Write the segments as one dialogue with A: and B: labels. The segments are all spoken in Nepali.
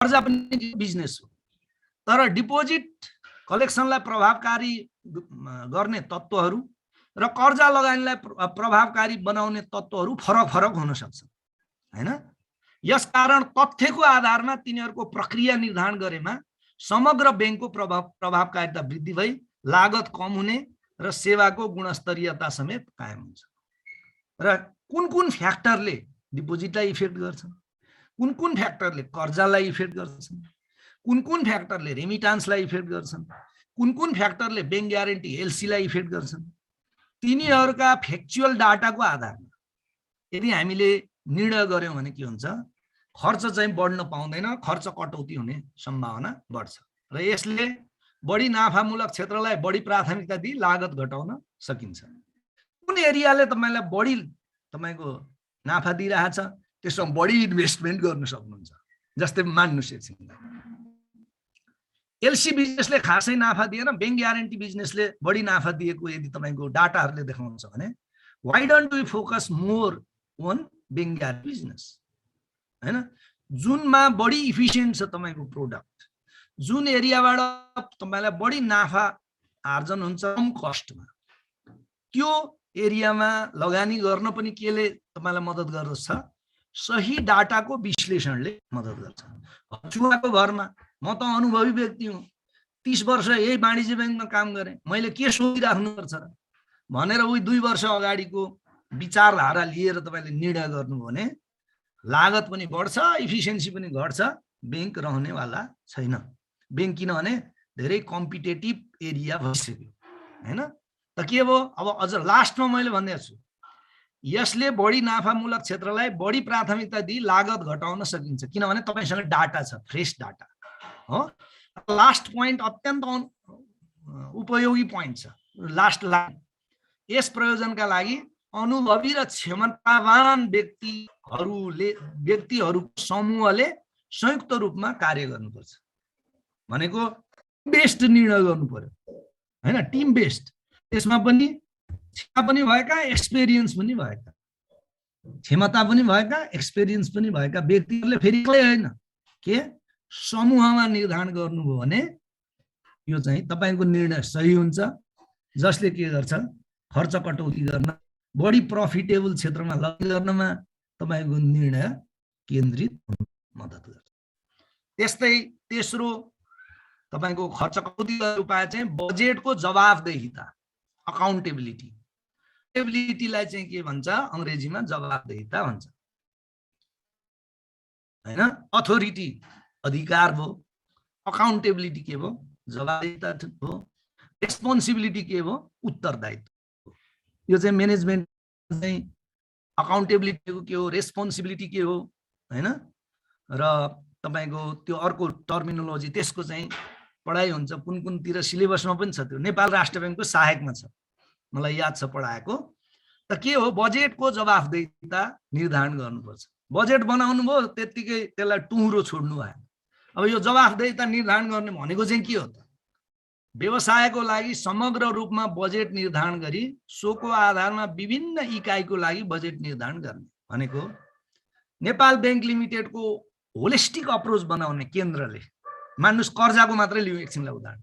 A: कर्जा पनि बिजनेस हो, तर डिपोजिट कलेक्सनलाई प्रभावकारी गर्ने तत्त्वहरू र कर्जा लगानीलाई प्रभावकारी बनाउने तत्त्वहरू फरक फरक हुन सक्छन् हैन। यसकारण तथ्यको आधारमा तिनीहरूको प्रक्रिया निर्धारण गरेमा समग्र बैंकको प्रभावकारिता वृद्धि भई लागत कम हुने र सेवाको गुणस्तरीयता समेत कायम हुन्छ। र कुन फ्याक्टरले डिपोजिटलाई इफेक्ट गर्छन्, कुन फ्याक्टरले कर्जालाई इफेक्ट गर्छन्, कुन फ्याक्टरले रेमिटान्सलाई इफेक्ट गर्छन्, कुन फ्याक्टरले बैंक ग्यारेन्टी एलसीलाई इफेक्ट गर्छन्, तिनीहरूका फ्याक्चुअल डाटाको आधारमा यदि हामीले निर्णय गर्यौं भने के हुन्छ, खर्च चाहिँ बढ्न पाउँदैन, खर्च कटौती हुने सम्भावना बढ्छ र यसले बढी नाफामूलक क्षेत्रलाई बढी प्राथमिकता दिई लागत घटाउन सकिन्छ। कुन एरियाले तपाईलाई बढी तपाईको नाफा दिइरहेछ त्यसमा बढी इन्भेस्टमेन्ट गर्न सक्नुहुन्छ। जस्तै मान्नुस् एकछिन, एलसी बिजनेसले खासै नाफा दिएन, बैंक ग्यारेन्टी बिजनेसले बढी नाफा दिएको यदि तपाईको डाटाहरूले देखाउँछ भने why don't we focus more on bank guarantee business हैन, जुनमा बढी इफिसिएन्ट छ तपाईको प्रोडक्ट, जुन एरियाबाट तपाईलाई बढी नाफा आर्जन हुन्छ कम कस्टमा, त्यो एरियामा लगानी गर्न पनि केले तपाईलाई मद्दत गर्दछ, सही डाटाको विश्लेषणले मद्दत गर्छ। चुवाको घरमा म त अनुभवी व्यक्ति हुँ, 30 वर्ष यही वाणिज्य बैंकमा काम गरेँ, मैले के सोचिराख्नुपर्छ र भनेर उही 2 वर्ष अगाडिको विचारधारा लिएर तपाईले निर्णय गर्नुभयो भने लागत पनि बढ्छ, इफिसिएन्सी पनि घट्छ, बैंक रहनेवाला छैन। बैंक किनभने धेरै कम्पिटेटिभ एरिया भइसक्यो हैन। त के भयो, अब अझ लास्टमा मैले भन्दै छु, यसले बढी नाफामूलक क्षेत्रलाई बढी प्राथमिकता दिई लागत घटाउन सकिन्छ किनभने तपाईसँग डाटा छ, फ्रेश डाटा हो। लास्ट पोइन्ट अत्यन्त उपयोगी पोइन्ट छ, लास्ट लाइन, यस प्रयोजनका लागि अनुभवी र क्षमतावान व्यक्तिहरूको समूहले संयुक्त रूपमा कार्य गर्नुपर्छ। भनेको बेस्ड निर्णय गर्नु पर्यो हैन, टिम बेस्ड, त्यसमा पनि क्षमता पनि भएका, एक्सपिरियन्स पनि भएका, क्षमता पनि भएका, एक्सपिरियन्स पनि भएका व्यक्तिहरूले फेरि एक्लै हैन के समूहमा निर्धारण गर्नुभयो भने यो चाहिँ तपाईको निर्णय सही हुन्छ, जसले के गर्छ, खर्च कटौती गर्न, बढी प्रफिटेबल क्षेत्रमा लगानी गर्नमा तपाईको निर्णय केन्द्रित हुन मद्दत गर्छ। त्यस्तै तेस्रो तपाईको खर्च कटौती गर्ने उपाय चाहिँ बजेटको जवाफदेहिता, अकाउन्टेबिलिटी। एबिलिटीलाई चाहिँ के भन्छ अंग्रेजीमा, जवाफदेहिता भन्छ हैन। अथोरिटी अधिकार भयो, अकाउन्टेबिलिटी के भयो, जवाफदेहिता भयो, रेस्पोन्सिबिलिटी के भयो, उत्तरदायित्व। यो चाहिँ म्यानेजमेन्ट चाहिँ अकाउन्टेबिलिटी के हो, रेस्पोन्सिबिलिटी के हो हैन। र तपाईको त्यो अर्को टर्मिनोलोजी त्यसको चाहिँ पढाइ हुन्छ, कुनतिर सिलेबसमा पनि छ, त्यो नेपाल राष्ट्र बैंकको सहायकमा छ, मलाई याद छ पढाएको। त के हो, बजेटको जवाफदेहिता निर्धारण गर्नुपर्छ। बजेट बनाउनु भयो त्यतिकै त्यसलाई टुहुरो छोड्नु भएन। अब यो जवाफदेहिता निर्धारण गर्ने भनेको चाहिँ के हो त, व्यवसायको लागि समग्र रूपमा बजेट निर्धारण गरी सोको आधारमा विभिन्न इकाइको लागि बजेट निर्धारण गर्ने भनेको नेपाल बैंक लिमिटेडको होलिस्टिक अप्रोच बनाउने केन्द्रले। मान्नुस् कर्जाको मात्रै लिऊ एकछिनलाई उदाहरण,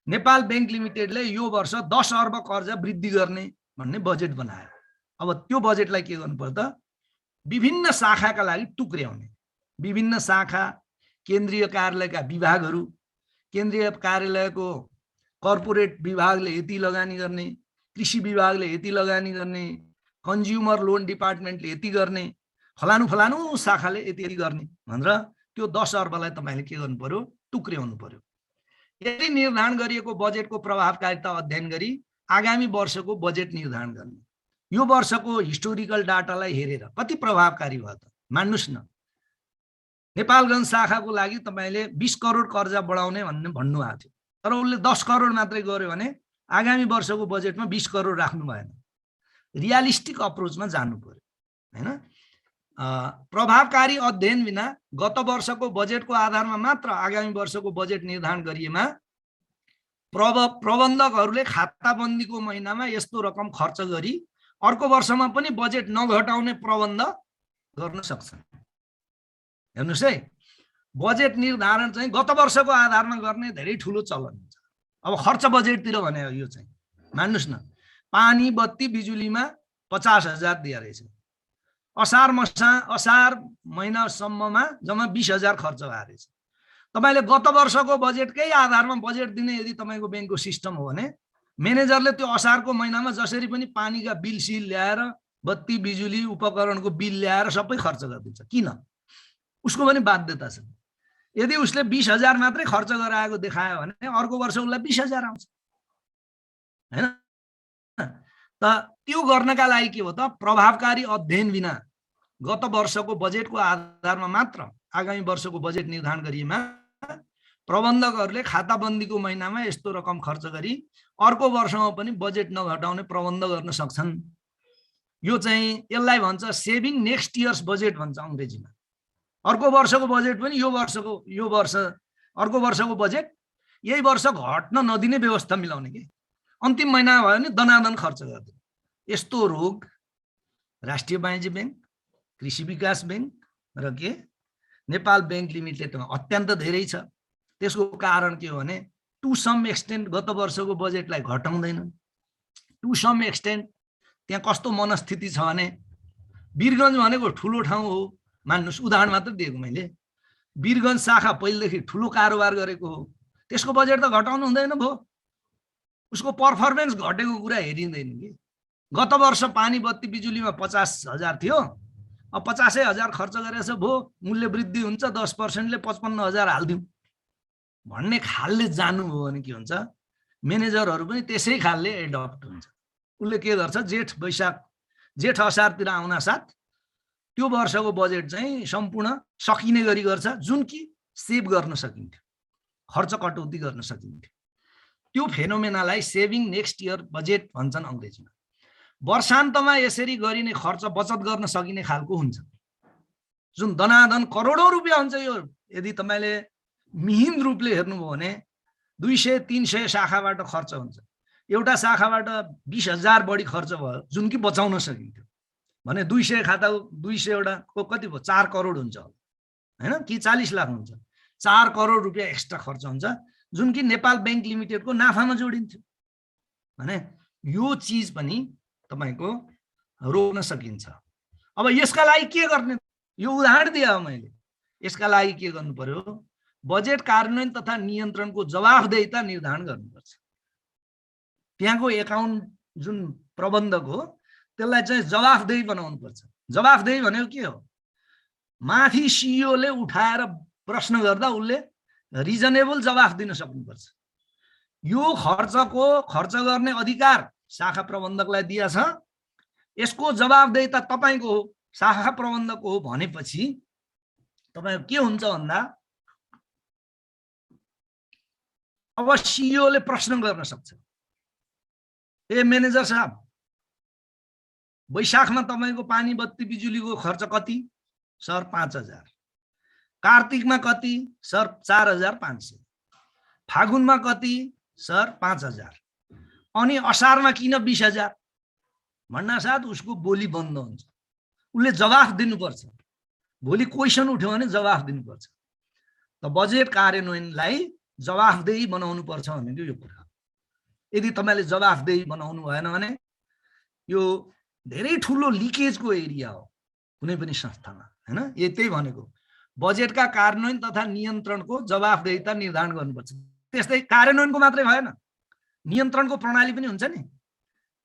A: नेपाल बैंक लिमिटेडले यो वर्ष 10 अर्ब कर्जा वृद्धि गर्ने भन्ने बजेट बनायो। अब त्यो बजेटलाई के गर्नु पर्छ त, विभिन्न शाखाका लागि टुक्र्याउने, विभिन्न शाखा, केन्द्रीय कार्यालयका विभागहरू, केन्द्रीय कार्यालयको कर्पोरेट विभागले यति लगानी गर्ने, कृषि विभागले यति लगानी गर्ने, कन्ज्युमर लोन डिपार्टमेन्टले यति गर्ने, फलानु शाखाले यति गर्ने भनेर त्यो 10 अर्बलाई तपाईले के गर्नु पर्यो, टुक्र्याउनु पर्यो। यदि निर्धारण गरिएको बजेटको प्रभावकारिता अध्ययन गरी आगामी वर्षको बजेट निर्धारण गर्ने, यो वर्षको हिस्टोरिकल डाटालाई हेरेर कति प्रभावकारी भयो त। मान्नुस् न, नेपालगञ्ज शाखाको लागि तपाईले 20 करोड कर्जा बढाउने भन्नुभएको थियो, तर उसले 10 करोड मात्रै गर्यो भने आगामी वर्षको बजेटमा 20 करोड राख्नु भएन। रियलिस्टिक अप्रोचमा जानु पर्यो हैन। प्रभावकारी अध्ययन बिना गत वर्षको बजेटको आधारमा मात्र आगामी वर्षको बजेट निर्धारण गरिएमा प्रबन्धकहरूले खाताबन्दीको महिनामा यस्तो रकम खर्च गरी अर्को वर्षमा पनि बजेट नघटाउने प्रबन्ध गर्न सक्छन्। हेर्नुस् है, बजेट निर्धारण चाहिँ गत वर्षको आधारमा गर्ने धेरै ठुलो चलन हुन्छ। अब खर्च बजेटतिर भने यो चाहिँ मान्नुस् न, पानी बत्ती बिजुलीमा 50,000 दिए रहेछ, असार महिनासम्ममा जम्मा 20,000 खर्च भएको रहेछ। तपाईले गत वर्षको बजेटकै आधारमा बजेट दिने यदि तपाईको बैंकको सिस्टम हो भने म्यानेजरले त्यो असारको महिनामा जसरी पनि पानीका बिल सिल ल्याएर बत्ती बिजुली उपकरणको बिल ल्याएर सबै खर्च गरिदिन्छ। किन? उसको पनि बाध्यता छ। यदि उसले 20,000 मात्रै खर्च गराएको देखायो भने अर्को वर्ष उसलाई 20,000 आउँछ हैन त। त्यो गर्नका लागि के हो त, प्रभावकारी अध्ययन बिना गत वर्षको बजेटको आधारमा मात्र आगामी वर्षको बजेट निर्धारण गरिएमा प्रबन्धकहरूले खाताबन्दीको महिनामा यस्तो रकम खर्च गरी अर्को वर्षमा पनि बजेट नघटाउने प्रबन्ध गर्न सक्छन्। यो चाहिँ यसलाई भन्छ सेभिङ नेक्स्ट इयर्स बजेट भन्छ अंग्रेजीमा। अर्को वर्षको बजेट पनि यो वर्ष अर्को वर्षको बजेट यही वर्ष घट्न नदिने व्यवस्था मिलाउने के, अन्तिम महिना भयो भने दनादन खर्च गर्दै। यस्तो रोग राष्ट्रिय वाणिज्य बैंक, कृषि विकास बैंक र के नेपाल बैंक लिमिटेडमा अत्यन्त धेरै छ। त्यसको कारण के हो भने टु सम एक्सटेन्ट गत वर्षको बजेटलाई घटाउँदैनन्। टु सम एक्सटेन्ट त्यहाँ कस्तो मनस्थिति छ भने वीरगञ्ज भनेको ठुलो ठाउँ हो, मान्नुस्, उदाहरण मात्र दिएको मैले। वीरगञ्ज शाखा पहिलेदेखि ठुलो कारोबार गरेको हो, त्यसको बजेट त घटाउनु हुँदैन भयो, उसको पर्फर्मेन्स घटेको कुरा हेरिँदैन कि। गत वर्ष पानी बत्ती बिजुलीमा 50,000 थियो, अब 50,000 खर्च गरेछ भयो, मूल्य वृद्धि हुन्छ 10%ले 55,000 हाल्दिउँ भन्ने खालले जानुभयो भने के हुन्छ, म्यानेजरहरू पनि त्यसै खालले एडप्ट हुन्छ। उसले के गर्छ, जेठ असारतिर आउन साथ त्यो वर्षको बजेट चाहिँ सम्पूर्ण सकिने गरी गर्छ, जुन कि सेभ गर्न सकिन्थ्यो, खर्च कटौती गर्न सकिन्थ्यो। त्यो फेनोमेनालाई सेभिङ नेक्स्ट इयर बजेट भन्छन् अंग्रेजीमा। वर्षान्तमा यसरी गरिने खर्च बचत गर्न सकिने खालको हुन्छ, जुन दनादन करोडौं रुपियाँ हुन्छ। यो यदि तपाईले मिहिन रूपले हेर्नुभयो भने 200-300 शाखाबाट खर्च हुन्छ, एउटा शाखाबाट 20,000 बढी खर्च भयो, जुन कि बचाउन सकिन्थ्यो भने 200 खाता 200 एउटाको कति भयो, 4 करोड हुन्छ हैन कि 40 लाख हुन्छ। 4 करोड रुपियाँ एक्स्ट्रा खर्च हुन्छ, जुन कि नेपाल बैंक लिमिटेडको नाफामा जोडिन्थ्यो भने यो चीज पनि तपाईको रोक्न सकिन्छ। अब यसका लागि के गर्ने, यो उदाहरण दिए मैले। यसका लागि के गर्नु पर्यो, बजेट कार्यान्वयन तथा नियन्त्रणको जवाफदेहिता निर्धारण गर्नुपर्छ। त्यहाँको एकाउन्ट जुन प्रबन्धक हो त्यसलाई चाहिँ जवाफदेही बनाउनु पर्छ। जवाफदेही भनेको के हो, माथि सीईओ ले उठाएर प्रश्न गर्दा उसले रिजनेबल जवाफ दिन सक्नुपर्छ। यो खर्च गर्ने अधिकार शाखा प्रबन्धकलाई दिएछ, यसको जवाफदेहिता तपाईको हो, शाखा प्रबन्धकको हो भनेपछि तपाईको के हुन्छ भन्दा अब सीईओ ले प्रश्न गर्न सक्छ, ए म्यानेजर साहब वैशाखमा तपाईको पानी बत्ती बिजुलीको खर्च कति? सर 5,000। कार्तिकमा कति? सर 4,500। फागुनमा कति? सर 5,000। अनि असारमा किन 20,000 भन्ना साथ उसको बोली बन्द हुन्छ। उसले जवाफ दिनुपर्छ। भोलि क्वेशन उठ्यो भने जवाफ दिनुपर्छ। त बजेट कार्यान्वयनलाई जवाफदेही बनाउनु पर्छ भनेको यो कुरा। यदि तपाईले जवाफदेही बनाउनु भएन भने यो धेरै ठुलो लिकेजको एरिया हो कुनै पनि संस्थामा, हैन? त्यही भनेको बजेटका कार्यान्वयन तथा नियन्त्रणको जवाफदेहिता निर्धारण गर्नुपर्छ। त्यस्तै कार्यान्वयनको मात्रै भएन, नियन्त्रणको प्रणाली पनि हुन्छ नि।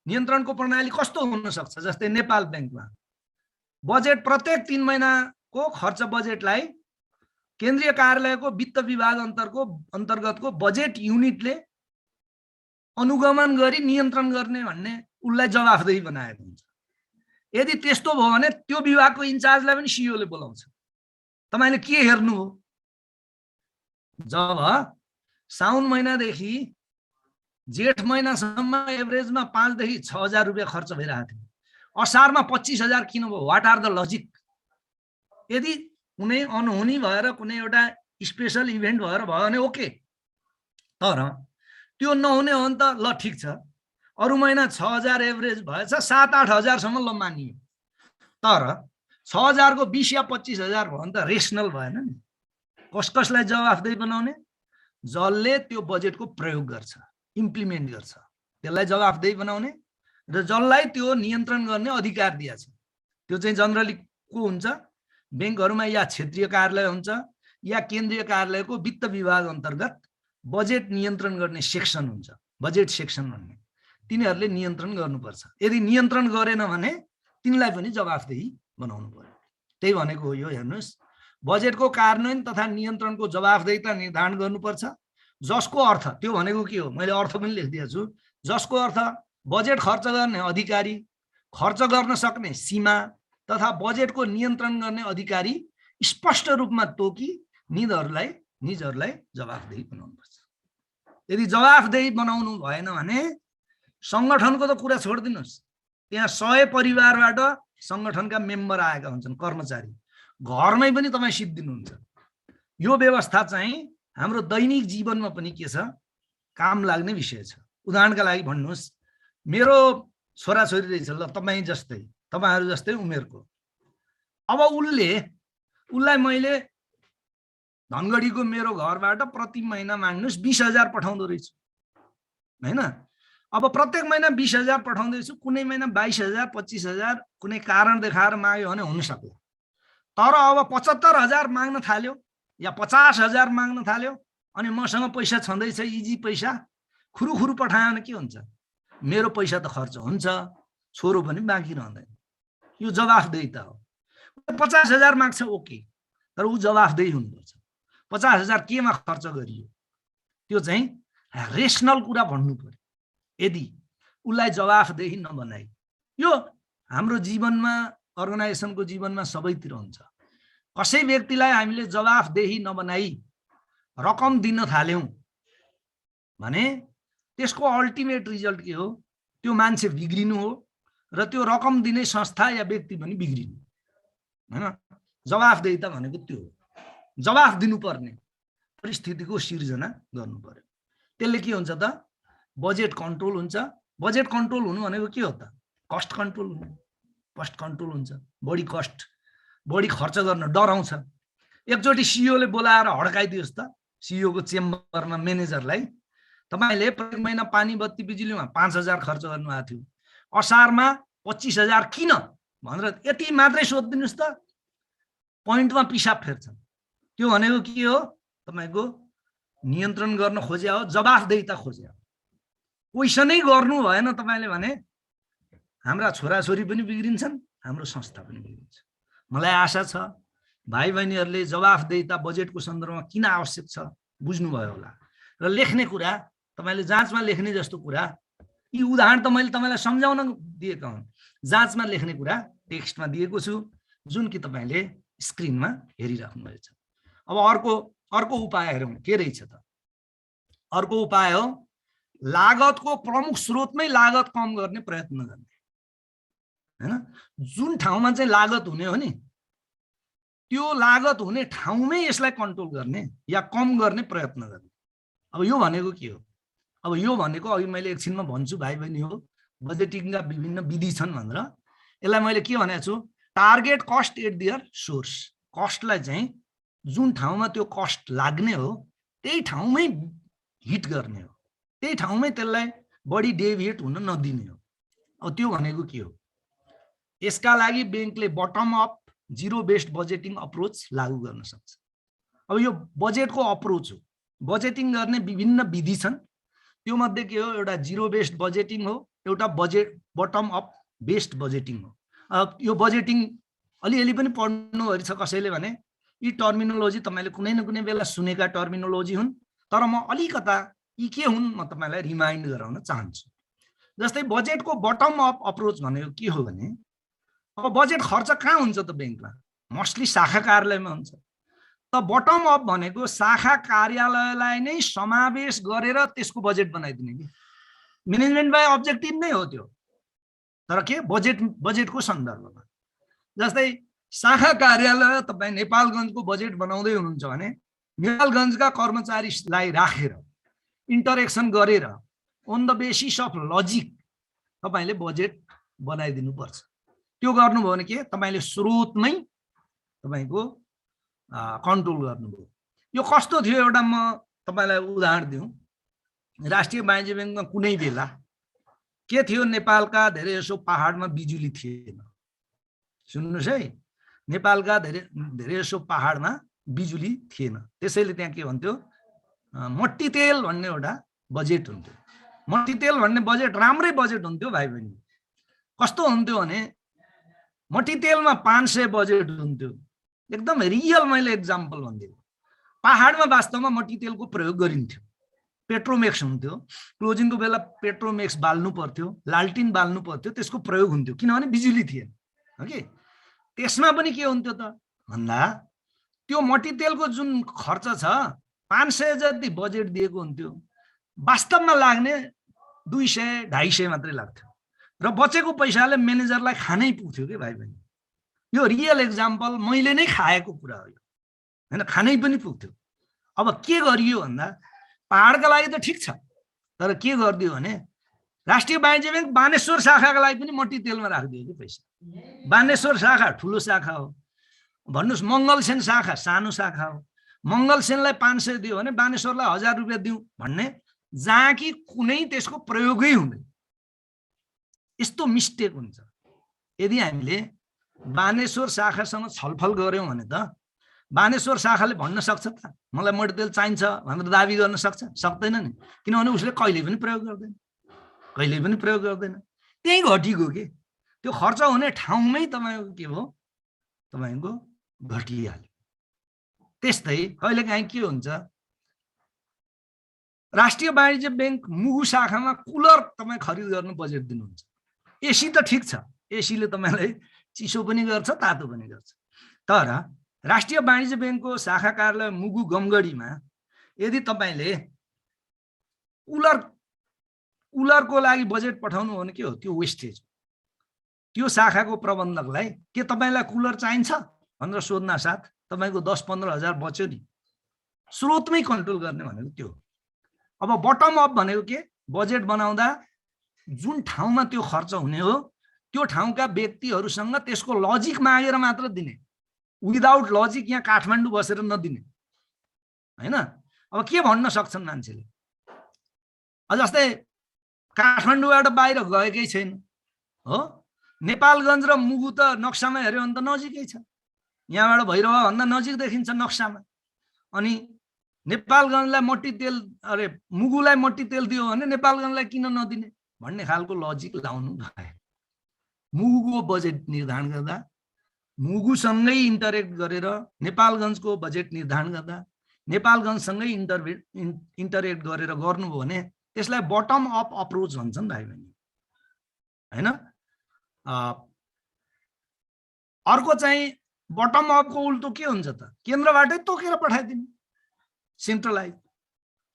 A: नियन्त्रणको प्रणाली कस्तो हुन सक्छ, जस्तै नेपाल बैंकमा बजेट प्रत्येक 3 महिनाको खर्च बजेटलाई केन्द्रीय कार्यालयको वित्त विभाग अन्तर्गतको बजेट युनिटले अनुगमन गरी नियन्त्रण गर्ने भन्ने उसलाई जवाफदेही बनाएको हुन्छ। यदि त्यस्तो भयो भने त्यो विभागको इन्चार्जलाई पनि सीईओ ले बोलाउँछ। तपाईले के हेर्नु हो, जब साउन महिनादेखि जेठ महिनासम्म एभरेजमा 5 देखि 6,000 रुपियाँ खर्च भइरहेको थियो, असारमा 25,000 किन भयो? What are the logic? यदि कुनै अनहोनी भएर कुनै एउटा स्पेशल इभेन्ट भएर भयो भने ओके, तर त्यो नहुने हो भने त ल ठीक छ, अरु महिना 6,000 एभरेज भएछ, 7-8,000 सम्म ल मानियो। तर 6,000 को 20 या 25,000 भयो भने त रेशनल भएन नि। कसलाई जवाफदेही बनाउने? जसले त्यो बजेटको प्रयोग गर्छ, इम्प्लिमेन्ट गर्छ, त्यसलाई जवाफदेही बनाउने र जसलाई त्यो नियन्त्रण गर्ने अधिकार दिएको छ। त्यो चाहिँ जनरली को हुन्छ? ब्याङ्कहरूमा या क्षेत्रीय कार्यालय हुन्छ या केन्द्रीय कार्यालयको वित्त विभाग अन्तर्गत बजेट नियन्त्रण गर्ने सेक्सन हुन्छ, बजेट सेक्सन भन्ने। तिनीहरूले नियन्त्रण गर्नुपर्छ। यदि नियन्त्रण गरेन भने तिनलाई पनि जवाफदेही बनाउनु पर्यो। त्यही भनेको हो यो। हेर्नुहोस्, बजेटको कार्यान्वयन तथा नियन्त्रणको जवाफदेहिता निर्धारण गर्नुपर्छ, जसको अर्थ, त्यो भनेको के हो? मैले अर्थ पनि लेखिदिएको छु। जसको अर्थ बजेट खर्च गर्ने अधिकारी, खर्च गर्न सक्ने सीमा तथा बजेटको नियन्त्रण गर्ने अधिकारी स्पष्ट रूपमा तोकी निजहरूलाई जवाफदेही बनाउनुपर्छ। यदि जवाफदेही बनाउनु भएन भने संगठनको त कुरा छोडिदिनुहोस्, त्यहाँ 100 परिवारबाट संगठनका मेम्बर आएका हुन्छन्, कर्मचारी, घरमै पनि तपाईँ सिद्धिनुहुन्छ। यो व्यवस्था चाहिँ हाम्रो दैनिक जीवनमा पनि के छ? काम लाग्ने विषय छ। उदाहरणका लागि भन्नुहोस्, मेरो छोराछोरी रहेछ, ल तपाईँहरू जस्तै उमेरको। अब उसलाई मैले धनगढीको मेरो घरबाट प्रति महिना माग्नुहोस् 20,000 पठाउँदो रहेछु, हैन? अब प्रत्येक महिना 20,000 पठाउँदैछु, कुनै महिना 22,000 25,000 कुनै कारण देखाएर माग्यो भने हुन सक्ला। तर अब 75,000 माग्न थाल्यो या 50,000 माग्न थाल्यो अनि मसँग पैसा छँदैछ, इजी पैसा, खुरुखुरु पठायो भने के हुन्छ? मेरो पैसा त खर्च हुन्छ, छोरो पनि बाँकी रहँदैन। यो जवाफदेहिता हो। 50,000 माग्छ, ओके, तर ऊ जवाफदेही हुनुपर्छ। 50,000 केमा खर्च गरियो त्यो चाहिँ रेसनल कुरा भन्नु पर्यो। यदि उसलाई जवाफदेही नबनाई, यो हाम्रो जीवनमा, अर्गनाइजेसनको जीवनमा सबैतिर हुन्छ। कसै व्यक्तिलाई हामीले जवाफदेही नबनाई रकम दिन थाल्यौं भने त्यसको अल्टिमेट रिजल्ट के हो? त्यो मान्छे बिग्रिनु हो र त्यो रकम दिने संस्था या व्यक्ति पनि बिग्रिनु, हैन? जवाफदेहिता भनेको त्यो हो। जवाफ दिनुपर्ने परिस्थितिको सिर्जना गर्नु पर्यो। त्यसले के हुन्छ त? बजेट कन्ट्रोल हुन्छ। बजेट कन्ट्रोल हुनु भनेको के हो त? कस्ट कन्ट्रोल हुनु, कस्ट कन्ट्रोल हुन्छ। बढी खर्च गर्न डराउँछ। एकचोटि सिइओले बोलाएर हड्काइदियोस् त, सिइओको चेम्बरमा म्यानेजरलाई, तपाईले प्रत्येक महिना पानी बत्ती बिजुलीमा 5,000 खर्च गर्नुभएको थियो, असारमा 25,000 किन भनेर यति मात्रै सोधिदिनुस् त, पोइन्टमा पिसाब फेर्छन्। त्यो भनेको के हो? तपाईको नियन्त्रण गर्न खोज्या हो, जवाफदेहिता खोज्या हो। क्वेसनै गर्नु भएन तपाईले भने हाम्रा छोराछोरी पनि बिग्रिन्छन्, हाम्रो संस्था पनि बिग्रिन्छ। मलाई आशा छ भाइ बहिनीहरूले जवाफदेहिता बजेटको सन्दर्भमा किन आवश्यक छ बुझ्नुभयो होला। र लेख्ने कुरा, तपाईले जाँचमा लेख्ने जस्तो कुरा, यी उदाहरण त मैले तपाईलाई सम्झाउन दिएका हुन्। जाँचमा लेख्ने कुरा टेक्स्टमा दिएको छु, जुन कि तपाईले स्क्रिनमा हेरिराख्नु भएको छ। अब अर्को उपाय हेरौँ के रहेछ त? अर्को उपाय हो लागतको प्रमुख स्रोतमै लागत कम गर्ने प्रयत्न गर्ने, हैन? जुन ठाउँमा चाहिँ लागत हुने हो नि, त्यो लागत हुने ठाउँमै यसलाई कन्ट्रोल गर्ने या कम गर्ने प्रयत्न गर्ने। अब यो भनेको के हो? अब यो भनेको अघि मैले एकछिनमा भन्छु भाइ बहिनी हो, बजेटिङका विभिन्न विधि छन् भनेर। यसलाई मैले के भनेको छु? Target cost at their source. कस्टलाई चाहिँ जुन ठाउँमा त्यो कस्ट लाग्ने हो त्यही ठाउँमै हिट गर्ने हो, त्यही ठाउँमै त्यसलाई बढी डेभिएट हुन नदिने हो। अब त्यो भनेको के हो? यसका लागि ब्याङ्कले bottom up zero based budgeting approach लागू गर्न सक्छ। अब यो बजेटको अप्रोच हो। बजेटिङ गर्ने विभिन्न विधि छन्, त्यो मध्ये के हो? एउटा जिरो बेस्ड बजेटिङ हो, एउटा बटम अप बेस्ड बजेटिङ हो। अब यो बजेटिङ अलिअलि पनि पढ्नुभएको छ कसैले भने यी टर्मिनोलोजी तपाईले कुनै न कुनै बेला सुनेका टर्मिनोलोजी हुन्, तर म अलिकता यी के हुन् म तपाईलाई रिमाइन्ड गराउन चाहन्छु। जस्तै बजेटको बटम अप अप्रोच भनेको के हो भने, अब बजेट खर्च कहाँ हुन्छ त? ब्याङ्कमा मोस्टली शाखा कार्यालयमा हुन्छ। त बटम अप भनेको शाखा कार्यालयलाई नै समावेश गरेर त्यसको बजेट बनाइदिने कि म्यानेजमेन्ट बाई अब्जेक्टिभ नै हो त्यो, तर के बजेटको सन्दर्भमा। जस्तै शाखा कार्यालय तपाईँ नेपालगञ्जको बजेट बनाउँदै हुनुहुन्छ भने नेपालगञ्जका कर्मचारीलाई राखेर इन्टरेक्सन गरेर on the basis of logic तपाईले बजेट बनाइदिनु पर्छ। त्यो गर्नुभयो भने के? तपाईले स्रोतमै तपाईको कन्ट्रोल गर्नुभयो। यो कस्तो थियो एउटा म तपाईलाई उदाहरण दिउँ। राष्ट्रिय वाणिज्य ब्याङ्कमा कुनै बेला के थियो, नेपालका धेरै जसो पहाडमा बिजुली थिएन। सुन्नुस् है, नेपालका धेरै जसो पहाडमा बिजुली थिएन। त्यसैले त्यहाँ के भन्थ्यो, मट्टी तेल भन्ने एउटा बजेट हुन्थ्यो। मट्टी तेल भन्ने बजेट राम्रै बजेट हुन्थ्यो भाइ बहिनी। कस्तो हुन्थ्यो भने मट्टी तेलमा 500 बजेट हुन्थ्यो। एकदम रियल मैले एक्जाम्पल भनिदिएको। पहाडमा वास्तवमा मट्टी तेलको प्रयोग गरिन्थ्यो। पेट्रोमेक्स हुन्थ्यो, क्लोजिङको बेला पेट्रोमेक्स बाल्नु पर्थ्यो, लालटिन बाल्नु पर्थ्यो, त्यसको प्रयोग हुन्थ्यो किनभने बिजुली थिएन। हो कि त्यसमा पनि के हुन्थ्यो त भन्दा त्यो मट्टी तेलको जुन खर्च छ 500 जति बजेट दिएको हुन्थ्यो, वास्तवमा लाग्ने 200-250 मात्रै लाग्थ्यो र बचेको पैसाले म्यानेजरलाई खानै पुग्थ्यो के भाइ बहिनी। यो रियल एक्जाम्पल, मैले नै खाएको कुरा हो यो हैन, खानै पनि पुग्थ्यो। अब के गरियो भन्दा पहाडका लागि त ठिक छ, तर के गरिदियो भने राष्ट्रिय वाणिज्य ब्याङ्क बानेश्वर शाखाका लागि पनि मट्टी तेलमा राखिदियो कि पैसा। बानेश्वर शाखा ठुलो शाखा हो, भन्नुस् मङ्गलसेन शाखा सानो शाखा हो। मङ्गलसेनलाई 500 दियो भने बानेश्वरलाई 1000 रुपियाँ दिउँ भन्ने, जहाँ कि कुनै त्यसको प्रयोगै हुँदैन। यस्तो मिस्टेक हुन्छ। यदि हामीले बानेश्वर शाखासँग छलफल गर्यौं भने त बानेश्वर शाखाले भन्न सक्छ त मलाई मट्टी तेल चाहिन्छ भनेर दाबी गर्न सक्छ? सक्दैन नि, किनभने उसले कहिले पनि प्रयोग गर्दैन, कहिले पनि प्रयोग गर्दैन। त्यही घटिगयो के, त्यो खर्च हुने ठाउँमै तपाईको के भयो, तपाईको घटिहाल्यो। त्यस्तै कहिलेकाहीँ के हुन्छ, राष्ट्रिय वाणिज्य ब्याङ्क मुगु शाखामा कुलर तपाईँ खरिद गर्न बजेट दिनुहुन्छ। एसी त ठिक छ, एसीले तपाईलाई चिसो पनि गर्छ तातो पनि गर्छ, तर राष्ट्रिय वाणिज्य ब्याङ्कको शाखा कार्यालय मुगु गमगढीमा यदि तपाईले कुलरको लागि बजेट पठाउनु हो भने के हो, त्यो वेस्टेज। त्यो शाखाको प्रबन्धकलाई के तपाईलाई कुलर चाहिन्छ भनेर सोध्न साथ तपाईको 10-15 हजार बच्यो नि। स्रोतमै कन्ट्रोल गर्ने भनेको त्यो। अब बटम अप भनेको के, बजेट बनाउँदा जुन ठाउँमा त्यो खर्च हुने हो त्यो ठाउँका व्यक्तिहरूसँग त्यसको लजिक मागेर मात्र दिने, विदाउट लजिक यहाँ काठमाडौँ बसेर नदिने हैन। अब के भन्न सक्छन् मान्छेले, जस्तै काठमाडौँबाट बाहिर गएकै छैन हो, नेपालगञ्ज र मुगु त नक्सामा हेर्यो भने त नजिकै छ, यहाँबाट भैरवा भन्दा नजिक देखिन्छ नक्सामा। अनि नेपालगञ्जलाई मट्टी तेल मुगुलाई मट्टी तेल दियो भने नेपालगञ्जलाई किन नदिने भन्ने खालको लजिक लाउनु भए। मुगुको बजेट निर्धारण गर्दा मुगुसँगै इन्टरेक्ट गरेर नेपालगञ्जको बजेट निर्धारण गर्दा नेपालगञ्जसँगै इन्टरेक्ट गरेर गर्नुभयो भने त्यसलाई बटम अप अप्रोच भन्छन् भाइ बहिनी हैन। अर्को चाहिँ बटम अपको उल्टो के हुन्छ त, केन्द्रबाटै तोकेर पठाइदिने, सेन्ट्रलाइज।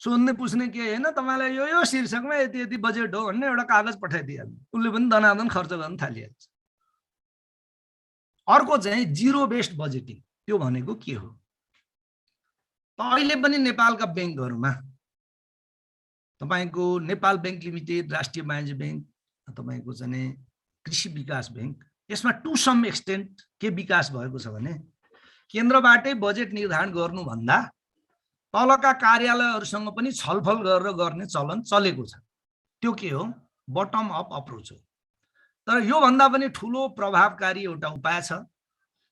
A: सोध्ने पुछ्ने के हैन, तपाईलाई यो शीर्षकमा यति यति बजेट हो भन्ने एउटा कागज पठाइदिइहाल्नु, उसले पनि दनादन खर्च गर्न थालिहाल्छ। अर्को चाहिँ जिरो बेस्ड बजेटिङ। त्यो भनेको के हो, अहिले पनि नेपालका ब्याङ्कहरुमा तपाईको नेपाल ब्याङ्क लिमिटेड, राष्ट्रिय वाणिज्य ब्याङ्क, तपाईको चाहिँ कृषि विकास ब्याङ्क, यसमा टु सम एक्सटेन्ट के विकास भएको छ भने केन्द्रबाटै बजेट निर्धारण गर्नु भन्दा तलका कार्यालयहरुसँग पनि छलफल गरेर गर्ने चलन चलेको छ। त्यो के हो, बटम अप अप्रोच हो। तर यो भन्दा पनि ठूलो प्रभावकारी एउटा उपाय छ,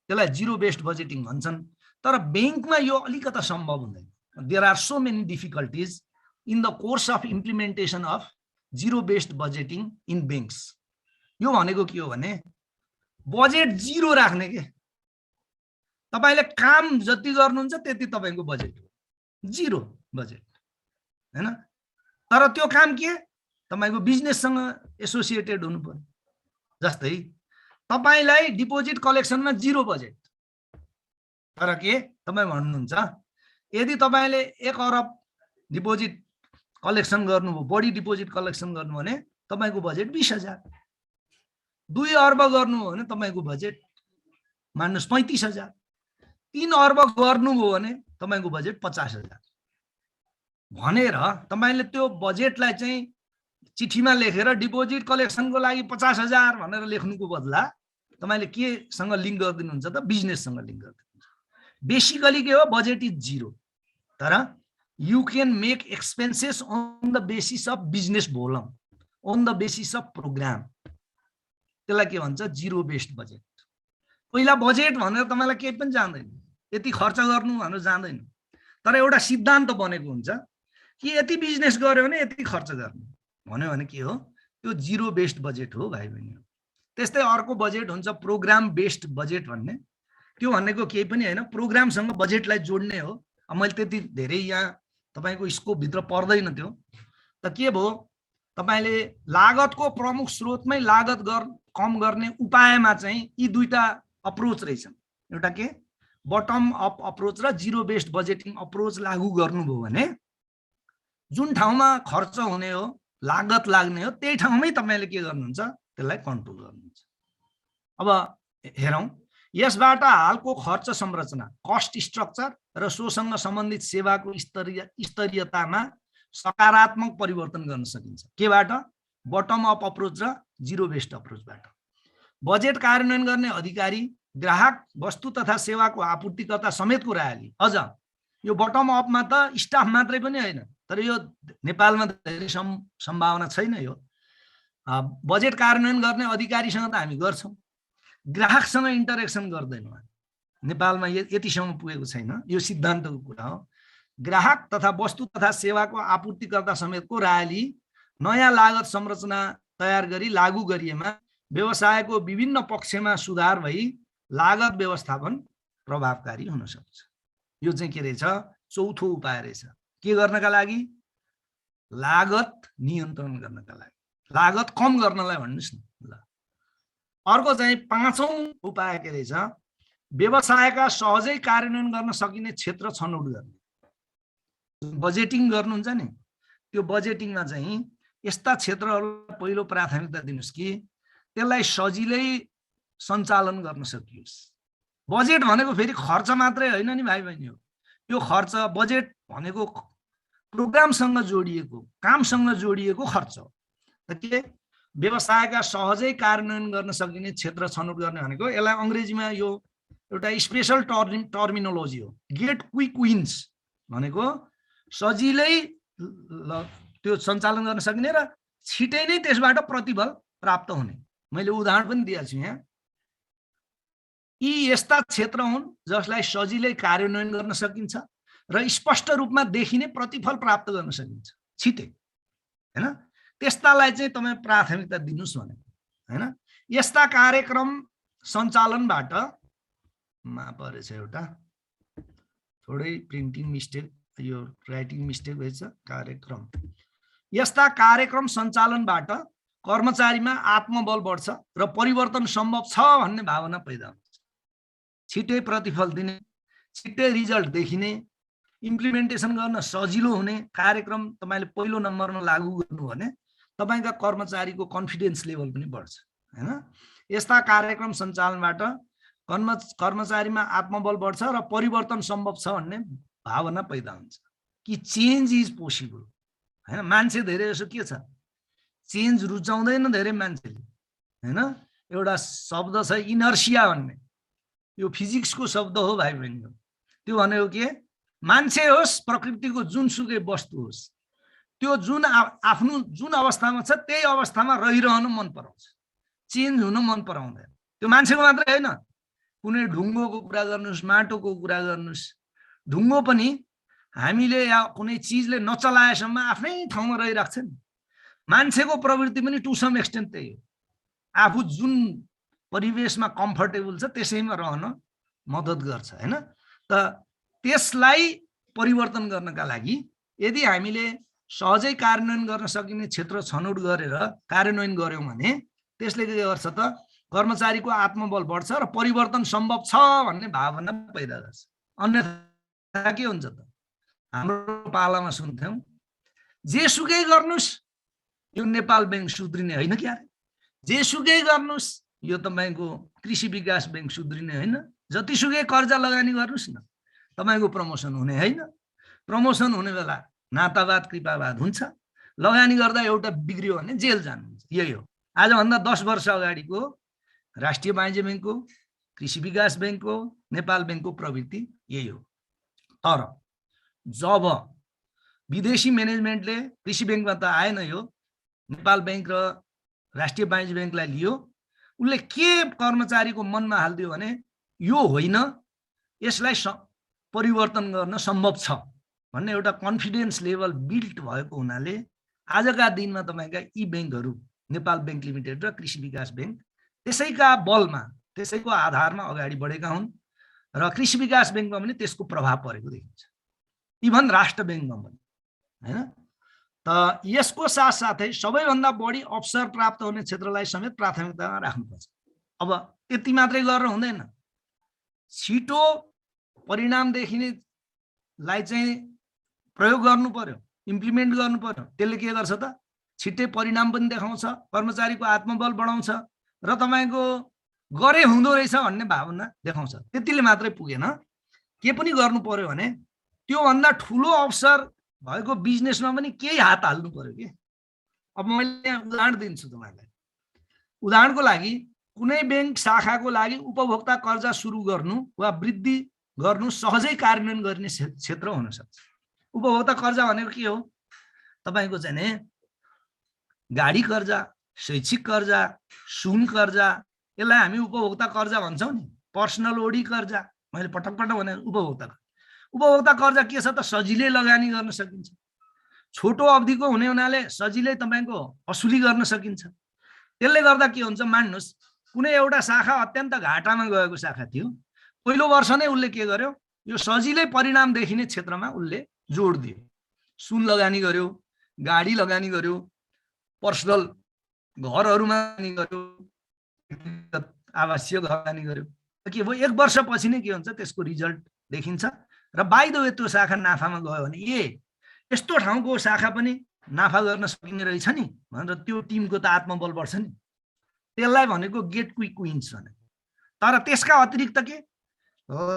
A: त्यसलाई जिरो बेस्ड बजेटिङ भन्छन्। तर ब्याङ्कमा यो अलिकता सम्भव हुँदैन। There are so many difficulties in the course of implementation of zero based budgeting in banks. यो भनेको के हो भने बजेट जिरो राख्ने के, तपाईले काम जति गर्नुहुन्छ त्यति तपाईको बजेट हो, जिरो बजेट हैन। तर त्यो काम के, तपाईको बिजनेससँग एसोसिएटेड हुनु पर्यो। जस्तै तपाईलाई डिपोजिट कलेक्सनमा जिरो बजेट, तर के तपाई भन्नुहुन्छ यदि तपाईले 1 अरब डिपोजिट कलेक्सन गर्नुभयो, बढी डिपोजिट कलेक्सन गर्नु भने तपाईको बजेट 20,000, 2 अर्ब गर्नुभयो भने तपाईको बजेट मान्नुस् 35,000, 3 अर्ब गर्नुभयो भने तपाईको बजेट 50,000 भनेर तपाईले त्यो बजेटलाई चाहिँ चिठीमा लेखेर डिपोजिट कलेक्सनको लागि 50,000 भनेर लेख्नुको बदला तपाईले के सँग लिंक गर्दिनुहुन्छ त, बिजनेससँग लिंक गर्दिनुहुन्छ। बेसिकली के हो, बजेट इज जिरो। तर you can make expenses on the basis of business volume, on the basis of program. त्यसलाई के भन्छ जिरो बेस्ड बजेट। पहिला बजेट भनेर तपाईलाई केही पनि जान्दैन, यति खर्च गर्नु भनेर जान्दैन, तर एउटा सिद्धान्त बनेको हुन्छ कि यति बिजनेस गर्यो भने यति खर्च गर्नु भन्यो भने के हो, त्यो जिरो बेस्ड बजेट हो भाइ बहिनी। त्यस्तै अर्को बजेट हुन्छ प्रोग्राम बेस्ड बजेट भन्ने। त्यो भनेको केही पनि हैन, प्रोग्रामसँग बजेटलाई जोड्ने हो। मैले त्यति धेरै यहाँ तपाईको स्कोप भित्र पर्दैन त्यो। त के भयो, तपाईले लागतको प्रमुख स्रोतमै लागत कम गर्ने उपायमा चाहिँ यी दुईटा अप्रोच रहेछन्। एउटा के बटम अप अप्रोच र जिरो बेस्ड बजेटिङ अप्रोच लागू गर्नुभयो भने जुन ठाउँमा खर्च हुने हो, लागत लाग्ने हो, त्यही ठाउँमै तपाईले के गर्नुहुन्छ, त्यसलाई कन्ट्रोल गर्नुहुन्छ। अब हेरौं, यसबाट हालको खर्च संरचना, कस्ट स्ट्रक्चर र सोसँग सम्बन्धित सेवाको स्तरीयतामा सकारात्मक परिवर्तन गर्न सकिन्छ। केबाट? बटम अप अप्रोच र जिरो बेस्ड अप्रोचबाट। बजेट कार्यान्वयन गर्ने अधिकारी, ग्राहक, वस्तु तथा सेवाको आपूर्तिकर्ता समेतको रायले। अझ यो बटम अपमा त स्टाफ मात्रै पनि होइन, तर यो नेपालमा धेरै सम्भावना छैन। यो बजेट कार्यान्वयन गर्ने अधिकारीसँग त हामी गर्छौं, ग्राहकसँग इन्टरेक्सन गर्दैनौँ। नेपालमा यतिसम्म पुगेको छैन, यो सिद्धान्तको कुरा हो। ग्राहक तथा वस्तु तथा सेवाको आपूर्तिकर्ता समेतको रायले नयाँ लागत संरचना तयार गरी लागू गरिएमा व्यवसायको विभिन्न पक्षमा सुधार भई लागत व्यवस्थापन प्रभावकारी हुन सक्छ। यो चाहिँ के रहेछ, चौथो उपाय रहेछ। के गर्नका लागि? लागत नियन्त्रण गर्नका लागि, लागत कम गर्नलाई भन्नुस् न। ल अर्को चाहिँ पाँचौं उपाय के रहेछ, व्यवसायका सहजै कार्यान्वयन गर्न सकिने क्षेत्र छनौट गर्ने। बजेटिङ गर्नुहुन्छ नि, त्यो बजेटिङमा चाहिँ यस्ता क्षेत्रहरूलाई पहिलो प्राथमिकता दिनुस् कि त्यसलाई सजिलै सञ्चालन गर्न सकियोस्। बजेट भनेको फेरि खर्च मात्रै होइन नि भाइ बहिनी हो। यो खर्च, बजेट भनेको प्रोग्रामसँग जोडिएको, कामसँग जोडिएको खर्च हो। त के व्यवसायका सहजै कार्यान्वयन गर्न सकिने क्षेत्र छनौट गर्ने भनेको, यसलाई अंग्रेजीमा यो एउटा स्पेशल टर्मिनोलोजी हो, गेट क्विक विन्स भनेको सजिलै त्यो सञ्चालन गर्न सकिने र छिटै नै त्यसबाट प्रतिफल प्राप्त हुने। मैले उदाहरण पनि दिएको छु यहाँ। यी यस्ता क्षेत्र हुन् जसलाई सजिलै कार्यान्वयन गर्न सकिन्छ र स्पष्ट रूपमा देखिने प्रतिफल प्राप्त गर्न सकिन्छ छिटै, हैन? त्यस्तालाई चाहिँ तपाईँ प्राथमिकता दिनुस् भनेको, हैन? यस्ता कार्यक्रम सञ्चालनबाट परेछ एउटा थोरै प्रिन्टिङ मिस्टेक, यो राइटिङ मिस्टेक भएछ। कार्यक्रम, यस्ता कार्यक्रम सञ्चालनबाट कर्मचारीमा आत्मबल बढ्छ र परिवर्तन सम्भव छ भन्ने भावना पैदा हुन्छ। छिटै प्रतिफल दिने, छिटै रिजल्ट देखिने, इम्प्लिमेन्टेसन गर्न सजिलो हुने कार्यक्रम तपाईले पहिलो नम्बरमा लागू गर्नु भने तपाईका कर्मचारीको कन्फिडेन्स लेभल पनि बढ्छ, हैन? यस्ता कार्यक्रम सञ्चालनबाट कर्मचारीमा आत्मबल बढ्छ र परिवर्तन सम्भव छ भन्ने भावना पैदा हुन्छ कि चेन्ज इज पोसिबल, हैन? मान्छे धेरै जसो के छ, चेन्ज रुचाउँदैन धेरै मान्छेले, हैन? एउटा शब्द छ इनर्सिया भन्ने, यो फिजिक्सको शब्द हो भाइ बहिनी हो। त्यो भनेको के, मान्छे होस्, प्रकृतिको जुनसुकै वस्तु होस्, त्यो जुन आफ्नो जुन अवस्थामा छ त्यही अवस्थामा रहिरहन मन पराउँछ, चेन्ज हुन मन पराउँदैन। त्यो मान्छेको मात्रै होइन, कुनै ढुङ्गोको कुरा गर्नुस्, माटोको कुरा गर्नुस्, ढुङ्गो पनि हामीले या कुनै चिजले नचलाएसम्म आफ्नै ठाउँमा रहिराख्छ नि। मान्छेको प्रवृत्ति पनि टु सम एक्सटेन्ट त्यही हो, आफू जुन परिवेशमा कम्फर्टेबल छ त्यसैमा रहन मद्दत गर्छ, हैन? त त्यसलाई परिवर्तन गर्नका लागि यदि हामीले सहजै कार्यान्वयन गर्न सकिने क्षेत्र छनौट गरेर कार्यान्वयन गर्यौं भने त्यसले के गर्छ त, कर्मचारीको आत्मबल बढ्छ र परिवर्तन सम्भव छ भन्ने भावना पैदा गर्छ। अन्यथा के हुन्छ त, हाम्रो पालामा सुन्थ्यौं, जेसुकै गर्नुस् यो नेपाल बैंक सुध्रिने होइन क्या, जेसुकै गर्नुस् यो तपाईको कृषि विकास बैंक सुध्रिने होइन, जतिसुकै कर्जा लगानी गर्नुस् न तपाईको प्रमोसन हुने होइन। प्रमोसन हुने बेला नातावाद कृपावाद हुन्छ, लगानी गर्दा एउटा बिग्रियो भने जेल जानुहुन्छ। यही हो आजभन्दा 10 वर्ष अगाडिको राष्ट्रिय वाणिज्य बैंकको, कृषि विकास बैंकको, नेपाल बैंकको प्रवृत्ति यही हो। तर जब विदेशी म्यानेजमेन्टले कृषि बैंकमा त आएन, यो नेपाल बैंक र राष्ट्रिय वाणिज्य बैंकलाई लियो, उसले के कर्मचारीको मनमा हालिदियो भने यो होइन, यसलाई परिवर्तन गर्न सम्भव छ भन्ने एउटा कन्फिडेन्स लेभल बिल्ट भएको हुनाले आजका दिनमा तपाईका यी बैंकहरू नेपाल बैंक लिमिटेड र कृषि विकास बैंक त्यसैका बलमा, त्यसैको आधारमा अगाडि बढेका हुन् र कृषि विकास बैंकमा पनि त्यसको प्रभाव परेको देखिन्छ, इभन राष्ट्र बैंकमा पनि, हैन। त यसको साथसाथै सबैभन्दा बढी अवसर प्राप्त हुने क्षेत्रलाई समेत प्राथमिकतामा राख्नुपर्छ। अब यति मात्रै गरेर हुँदैन, छिटो परिणाम देखिनेलाई चाहिँ प्रयोग गर्नु पर्यो, इम्प्लिमेन्ट गर्नु पर्यो। त्यसले के गर्छ त, छिट्टै परिणाम पनि देखाउँछ, कर्मचारीको आत्मबल बढाउँछ र तपाईको गरे हुँदो रहेछ भन्ने भावना देखाउँछ। त्यतिले मात्रै पुगेन, के पनि गर्नु पर्यो भने त्यो भन्दा ठुलो अवसर भएको बिजनेसमा पनि केही हात हाल्नु पर्यो के। अब मैले उदाहरण दिन्छु तपाईलाई। उदाहरणको लागि कुनै बैंक शाखाको लागि उपभोक्ता कर्जा सुरु गर्नु वा वृद्धि गर्नु सहजै कार्यान्वयन गर्ने क्षेत्र हुन सक्छ। उपभोक्ता कर्जा भनेको के हो, तपाईको चाहिँ नि गाडी कर्जा, शैक्षिक कर्जा, सुन कर्जा, यसलाई हामी उपभोक्ता कर्जा भन्छौँ नि। पर्सनल ओडी कर्जा, मैले पटक पटक भने उपभोक्ता कर्जा के छ त, सजिलै लगानी गर्न सकिन्छ, छोटो अवधिको हुने हुनाले सजिलै तपाईको असुली गर्न सकिन्छ। त्यसले गर्दा के हुन्छ, मान्नुस् कुनै एउटा शाखा अत्यन्त घाटामा गएको शाखा थियो, पहिलो वर्ष नै उसले के गर्यो, यो सजिलै परिणाम देखिने क्षेत्रमा उसले जोड दियो, सुन लगानी गर्यो, गाडी लगानी गर्यो, पर्सनल घरहरूमा लगानी गर्यो, आवासीय घर लगानी गर्यो। के भयो, एक वर्षपछि नै के हुन्छ, त्यसको रिजल्ट देखिन्छ र बाइ द वे त्यो शाखा नाफामा गयो भने यस्तो ठाउँको शाखा पनि नाफा गर्न सकिने रहेछ नि भनेर त्यो टिमको त आत्मबल बढ्छ नि। त्यसलाई भनेको गेट क्विक विन्स भने। तर त्यसका अतिरिक्त के,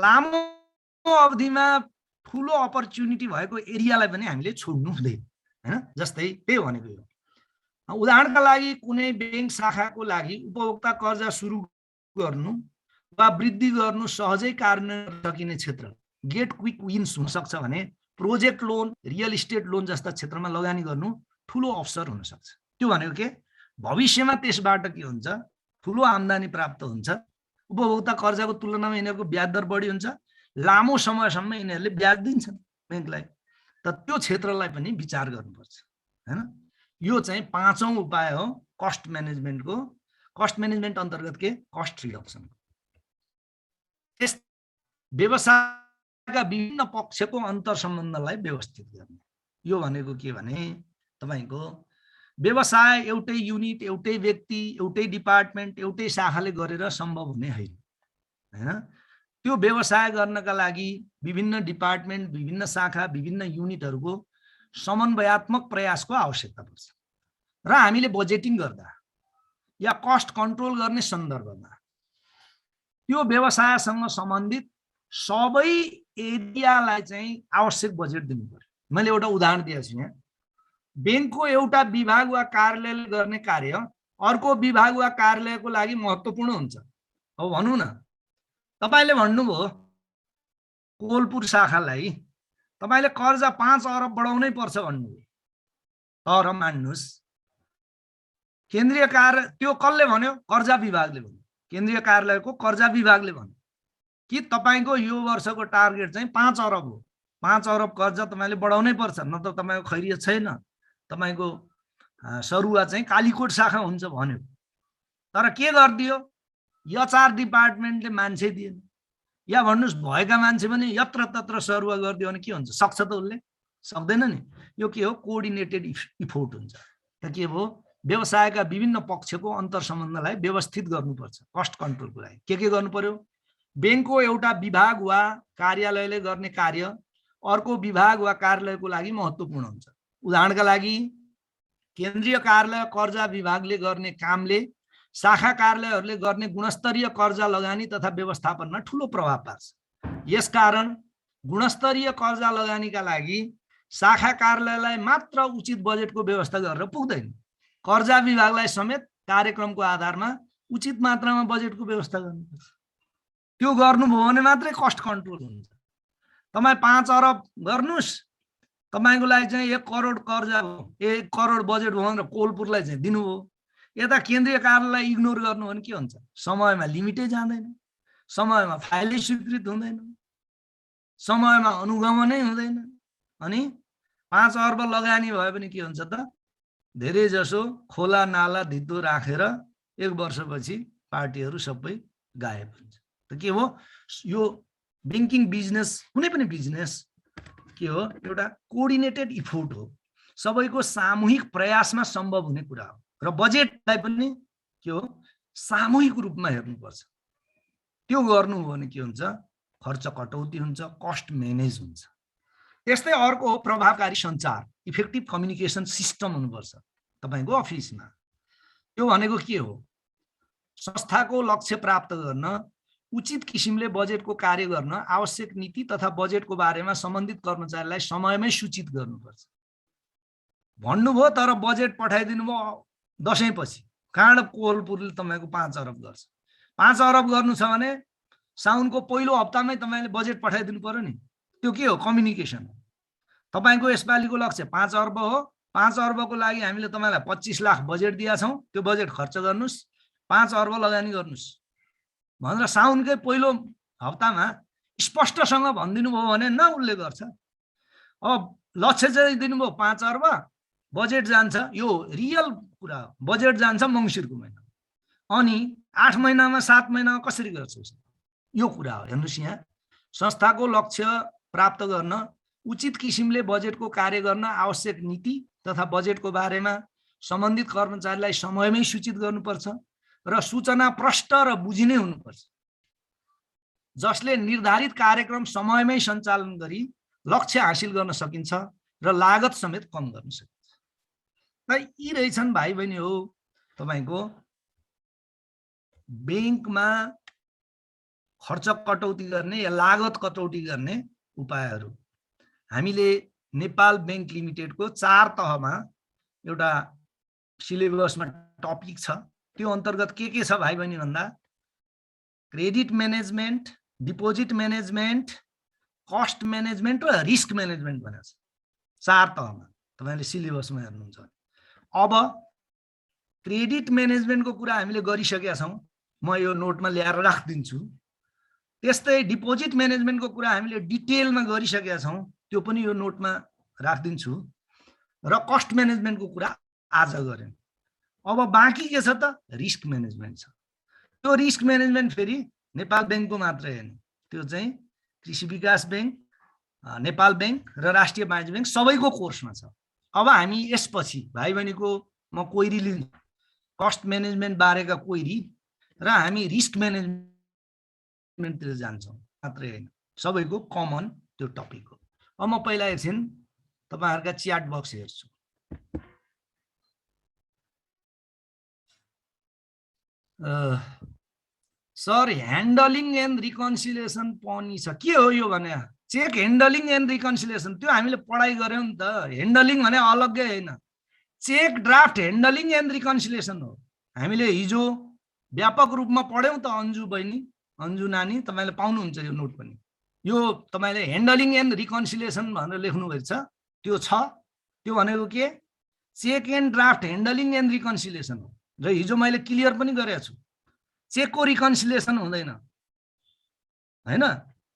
A: लामो अवधिमा ठुलो अपर्च्युनिटी भएको एरियालाई पनि हामीले छोड्नु हुँदैन, हैन। जस्तै त्यही भनेको हो। उदाहरणका लागि कुनै बैंक शाखाको लागि उपभोक्ता कर्जा सुरु गर्नु वा वृद्धि गर्नु सहजै कार्यान्वयन सकिने क्षेत्र, गेट क्विक विन्स हुन सक्छ भने project loan, real estate loan जस्ता क्षेत्रमा लगानी गर्नु ठुलो अवसर हुन सक्छ। त्यो भनेको के, भविष्यमा त्यसबाट के हुन्छ, ठुलो आम्दानी प्राप्त हुन्छ। उपभोक्ता कर्जाको तुलनामा यिनीहरूको ब्याज दर बढी हुन्छ, लामो समयसम्म यिनीहरूले ब्याज दिन्छन् बैंकलाई। त त्यो क्षेत्रलाई पनि विचार गर्नुपर्छ, हैन। यो चाहिँ पाँचौं उपाय हो कस्ट म्यानेजमेन्टको। कस्ट म्यानेजमेन्ट अन्तर्गत के, कस्ट रिडक्सन। त्यस व्यवसायका विभिन्न पक्षको अन्तर सम्बन्धलाई व्यवस्थित गर्ने। यो भनेको के भने तपाईको व्यवसाय एउटै युनिट, एउटै व्यक्ति, एउटै डिपार्टमेन्ट, एउटै शाखाले गरेर सम्भव हुने होइन, हैन। त्यो व्यवसाय गर्नका लागि विभिन्न डिपार्टमेन्ट, विभिन्न शाखा, विभिन्न युनिटहरूको समन्वयात्मक प्रयासको आवश्यकता पर्छ। र हामीले बजेटिङ गर्दा या कस्ट कन्ट्रोल गर्ने सन्दर्भमा त्यो व्यवसायसँग सम्बन्धित सबै एरियालाई चाहिँ आवश्यक बजेट दिनु पर्यो। मैले एउटा उदाहरण दिएको छु यहाँ। बैंकको एउटा विभाग वा कार्यालयले गर्ने कार्य अर्को विभाग वा कार्यालयको लागि महत्त्वपूर्ण हुन्छ। अब भनौँ न, तपाईले भन्नुभयो कोलपुर शाखालाई तपाईले कर्जा 5 अरब बढाउनै पर्छ भन्नुभयो, तर मान्नुस् केन्द्रीय कार्य, त्यो कसले भन्यो, कर्जा विभागले भन्यो, केन्द्रीय कार्यालयको कर्जा विभागले भन्यो कि तपाईको यो वर्षको टार्गेट चाहिँ 5 अरब हो, 5 अरब कर्जा तपाईले बढाउनै पर्छ, न त तपाईको खैरियत छैन, तपाईको सरुवा चाहिँ कालीकोट शाखा हुन्छ भन्यो। तर के गरिदियो, एचआर डिपार्टमेन्टले मान्छे दिएन, या भन्नुस् भएका मान्छे पनि यत्र तत्र सरुवा गरिदियो भने के हुन्छ, सक्छ त उसले, सक्दैन नि। यो के हो, कोअर्डिनेटेड इफोर्ट हुन्छ। त के भयो, व्यवसायका विभिन्न पक्षको अन्तर सम्बन्धलाई व्यवस्थित गर्नुपर्छ कस्ट कन्ट्रोलको लागि। के गर्नु पर्यो, बैंकको एउटा विभाग वा कार्यालयले गर्ने कार्य अर्को विभाग वा कार्यालयको लागि महत्त्वपूर्ण हुन्छ। उदाहरणका लागि केन्द्रीय कार्यालय कर्जा विभागले गर्ने कामले शाखा कार्यालयहरूले गर्ने गुणस्तरीय कर्जा लगानी तथा व्यवस्थापनमा ठुलो प्रभाव पार्छ। यसकारण गुणस्तरीय कर्जा लगानीका लागि शाखा कार्यालयलाई मात्र उचित बजेटको व्यवस्था गरेर पुग्दैन, कर्जा विभागलाई समेत कार्यक्रमको आधारमा उचित मात्रामा बजेटको व्यवस्था गर्नुपर्छ। त्यो गर्नुभयो भने मात्रै कस्ट कन्ट्रोल हुन्छ। तपाईँ 5 अरब गर्नुस्, तपाईँको लागि चाहिँ 1 करोड कर्जा हो, 1 करोड बजेट हो भनेर कोलपुरलाई चाहिँ दिनुभयो। यता केन्द्रीय कार्यालयलाई इग्नोर गर्नु भने के हुन्छ? समयमा लिमिटै जाँदैन, समयमा फाइलै स्वीकृत हुँदैन, समयमा अनुगमनै हुँदैन। अनि 5 अर्ब लगानी भए पनि के हुन्छ त? धेरै जसो खोला नाला धितो राखेर 1 वर्षपछि पार्टीहरू सबै गायब हुन्छ। त के हो यो बैंकिङ बिजनेस? कुनै पनि बिजनेस के हो? एउटा कोअर्डिनेटेड इफोर्ट हो, सबैको सामूहिक प्रयासमा सम्भव हुने कुरा हो। र बजेटलाई पनि के हो? सामूहिक रूपमा हेर्नुपर्छ। त्यो गर्नु हो भने के हुन्छ? खर्च कटौती हुन्छ, कस्ट म्यानेज हुन्छ। त्यस्तै अर्को हो प्रभावकारी सञ्चार, इफेक्टिभ कम्युनिकेसन सिस्टम हुनुपर्छ तपाईको अफिसमा। त्यो भनेको के हो? संस्थाको लक्ष्य प्राप्त गर्न उचित किसिमले बजेटको कार्य गर्न आवश्यक नीति तथा बजेटको बारेमा सम्बन्धित कर्मचारीलाई समयमै सूचित गर्नुपर्छ। भन्नुभयो तर बजेट पठाइदिनु भयो दशैंपछि, कहाँबाट कोलपुरले तपाईको 5 अरब गर्छ? 5 अरब गर्नु छ भने साउनको पहिलो हप्तामै तपाईले बजेट पठाइदिनु पर्यो नि। त्यो के हो? कम्युनिकेसन हो। तपाईको यसपालिको लक्ष्य 5 अर्ब हो, 5 अर्बको लागि हामीले तपाईलाई 25 लाख बजेट दिया छौं, त्यो बजेट खर्च गर्नुस्, 5 अर्ब लगानी गर्नुस् भनेर साउनकै पहिलो हप्तामा स्पष्टसँग भनिदिनु भयो भने न उसले गर्छ। अब लक्ष्य चाहिँ दिनुभयो 5 अर्ब, बजेट जान्छ, यो रियल कुरा हो, बजेट जान्छ मङ्सिरको महिना, अनि 8 महिनामा 7 महिनामा कसरी गर्छ यो कुरा हो। हेर्नुस्, यहाँ संस्थाको लक्ष्य प्राप्त गर्न उचित किसिमले बजेटको कार्य गर्न आवश्यक नीति तथा बजेटको बारेमा सम्बन्धित कर्मचारीलाई समयमै सूचित गर्नुपर्छ र सूचना प्रष्ट र बुझिने हुनुपर्छ, जसले निर्धारित कार्यक्रम समयमै सञ्चालन गरी लक्ष्य हासिल गर्न सकिन्छ र लागत समेत कम गर्न सकिन्छ। त यी रहेछन् भाइ बहिनी हो तपाईको बैंकमा खर्च कटौती गर्ने या लागत कटौती गर्ने उपायहरू। हामीले नेपाल बैंक लिमिटेडको 4 तहमा एउटा सिलेबसमा टपिक छ। त्यो अन्तर्गत के छ भाइ बहिनी भन्दा credit management, deposit management, cost management र रिस्क म्यानेजमेन्ट भनेको छ। 4 तहमा तपाईले सिलेबसमा हेर्नुहुन्छ। अब क्रेडिट म्यानेजमेन्टको कुरा हामीले गरिसकेका छौं, म यो नोटमा ल्याएर राखिदिन्छु। त्यस्तै डिपोजिट म्यानेजमेन्टको कुरा हामीले डिटेलमा गरिसकेका छौं, त्यो पनि यो नोटमा राखिदिन्छु। र कस्ट म्यानेजमेन्टको कुरा आज गऱ्यौं। अब बाँकी के छ त? रिस्क म्यानेजमेन्ट छ। त्यो रिस्क म्यानेजमेन्ट फेरि नेपाल बैंकको मात्रै हैन, त्यो चाहिँ कृषि विकास बैंक, नेपाल बैंक र राष्ट्रिय वाणिज्य बैंक सबैको कोर्समा छ। अब हामी यसपछि भाइ बहिनीको म क्वेरी लिन्छु, कस्ट म्यानेजमेन्ट बारेका क्वेरी, र हामी रिस्क म्यानेजमेन्टतिर जान्छौँ मात्रै हैन, सबैको कमन त्यो टपिक हो। अब म पहिला एकछिन तपाईहरुका च्याट बक्स हेर्छु। सर ह्यान्डलिङ एन्ड रिकन्सिलिएसन पनि छ, के हो यो भने? चेक ह्यान्डलिङ एन्ड रिकन्सिलिएसन त्यो हामीले पढाइ गर्यौं नि त। ह्यान्डलिङ भने अलग्गै हैन, check draft handling and reconciliation हो। हामीले हिजो व्यापक रूपमा पढ्यौं त। अन्जु बहिनी, अन्जु नानी, तपाईले पाउनुहुन्छ यो नोट पनि। यो तपाईले ह्यान्डलिङ एन्ड रिकन्सिलिएसन भनेर लेख्नु भएको छ, त्यो छ। त्यो भनेको के? Check and draft handling and reconciliation हो। र हिजो मैले क्लियर पनि गरेको छु, चेकको रिकन्सिलिएसन हुँदैन हैन,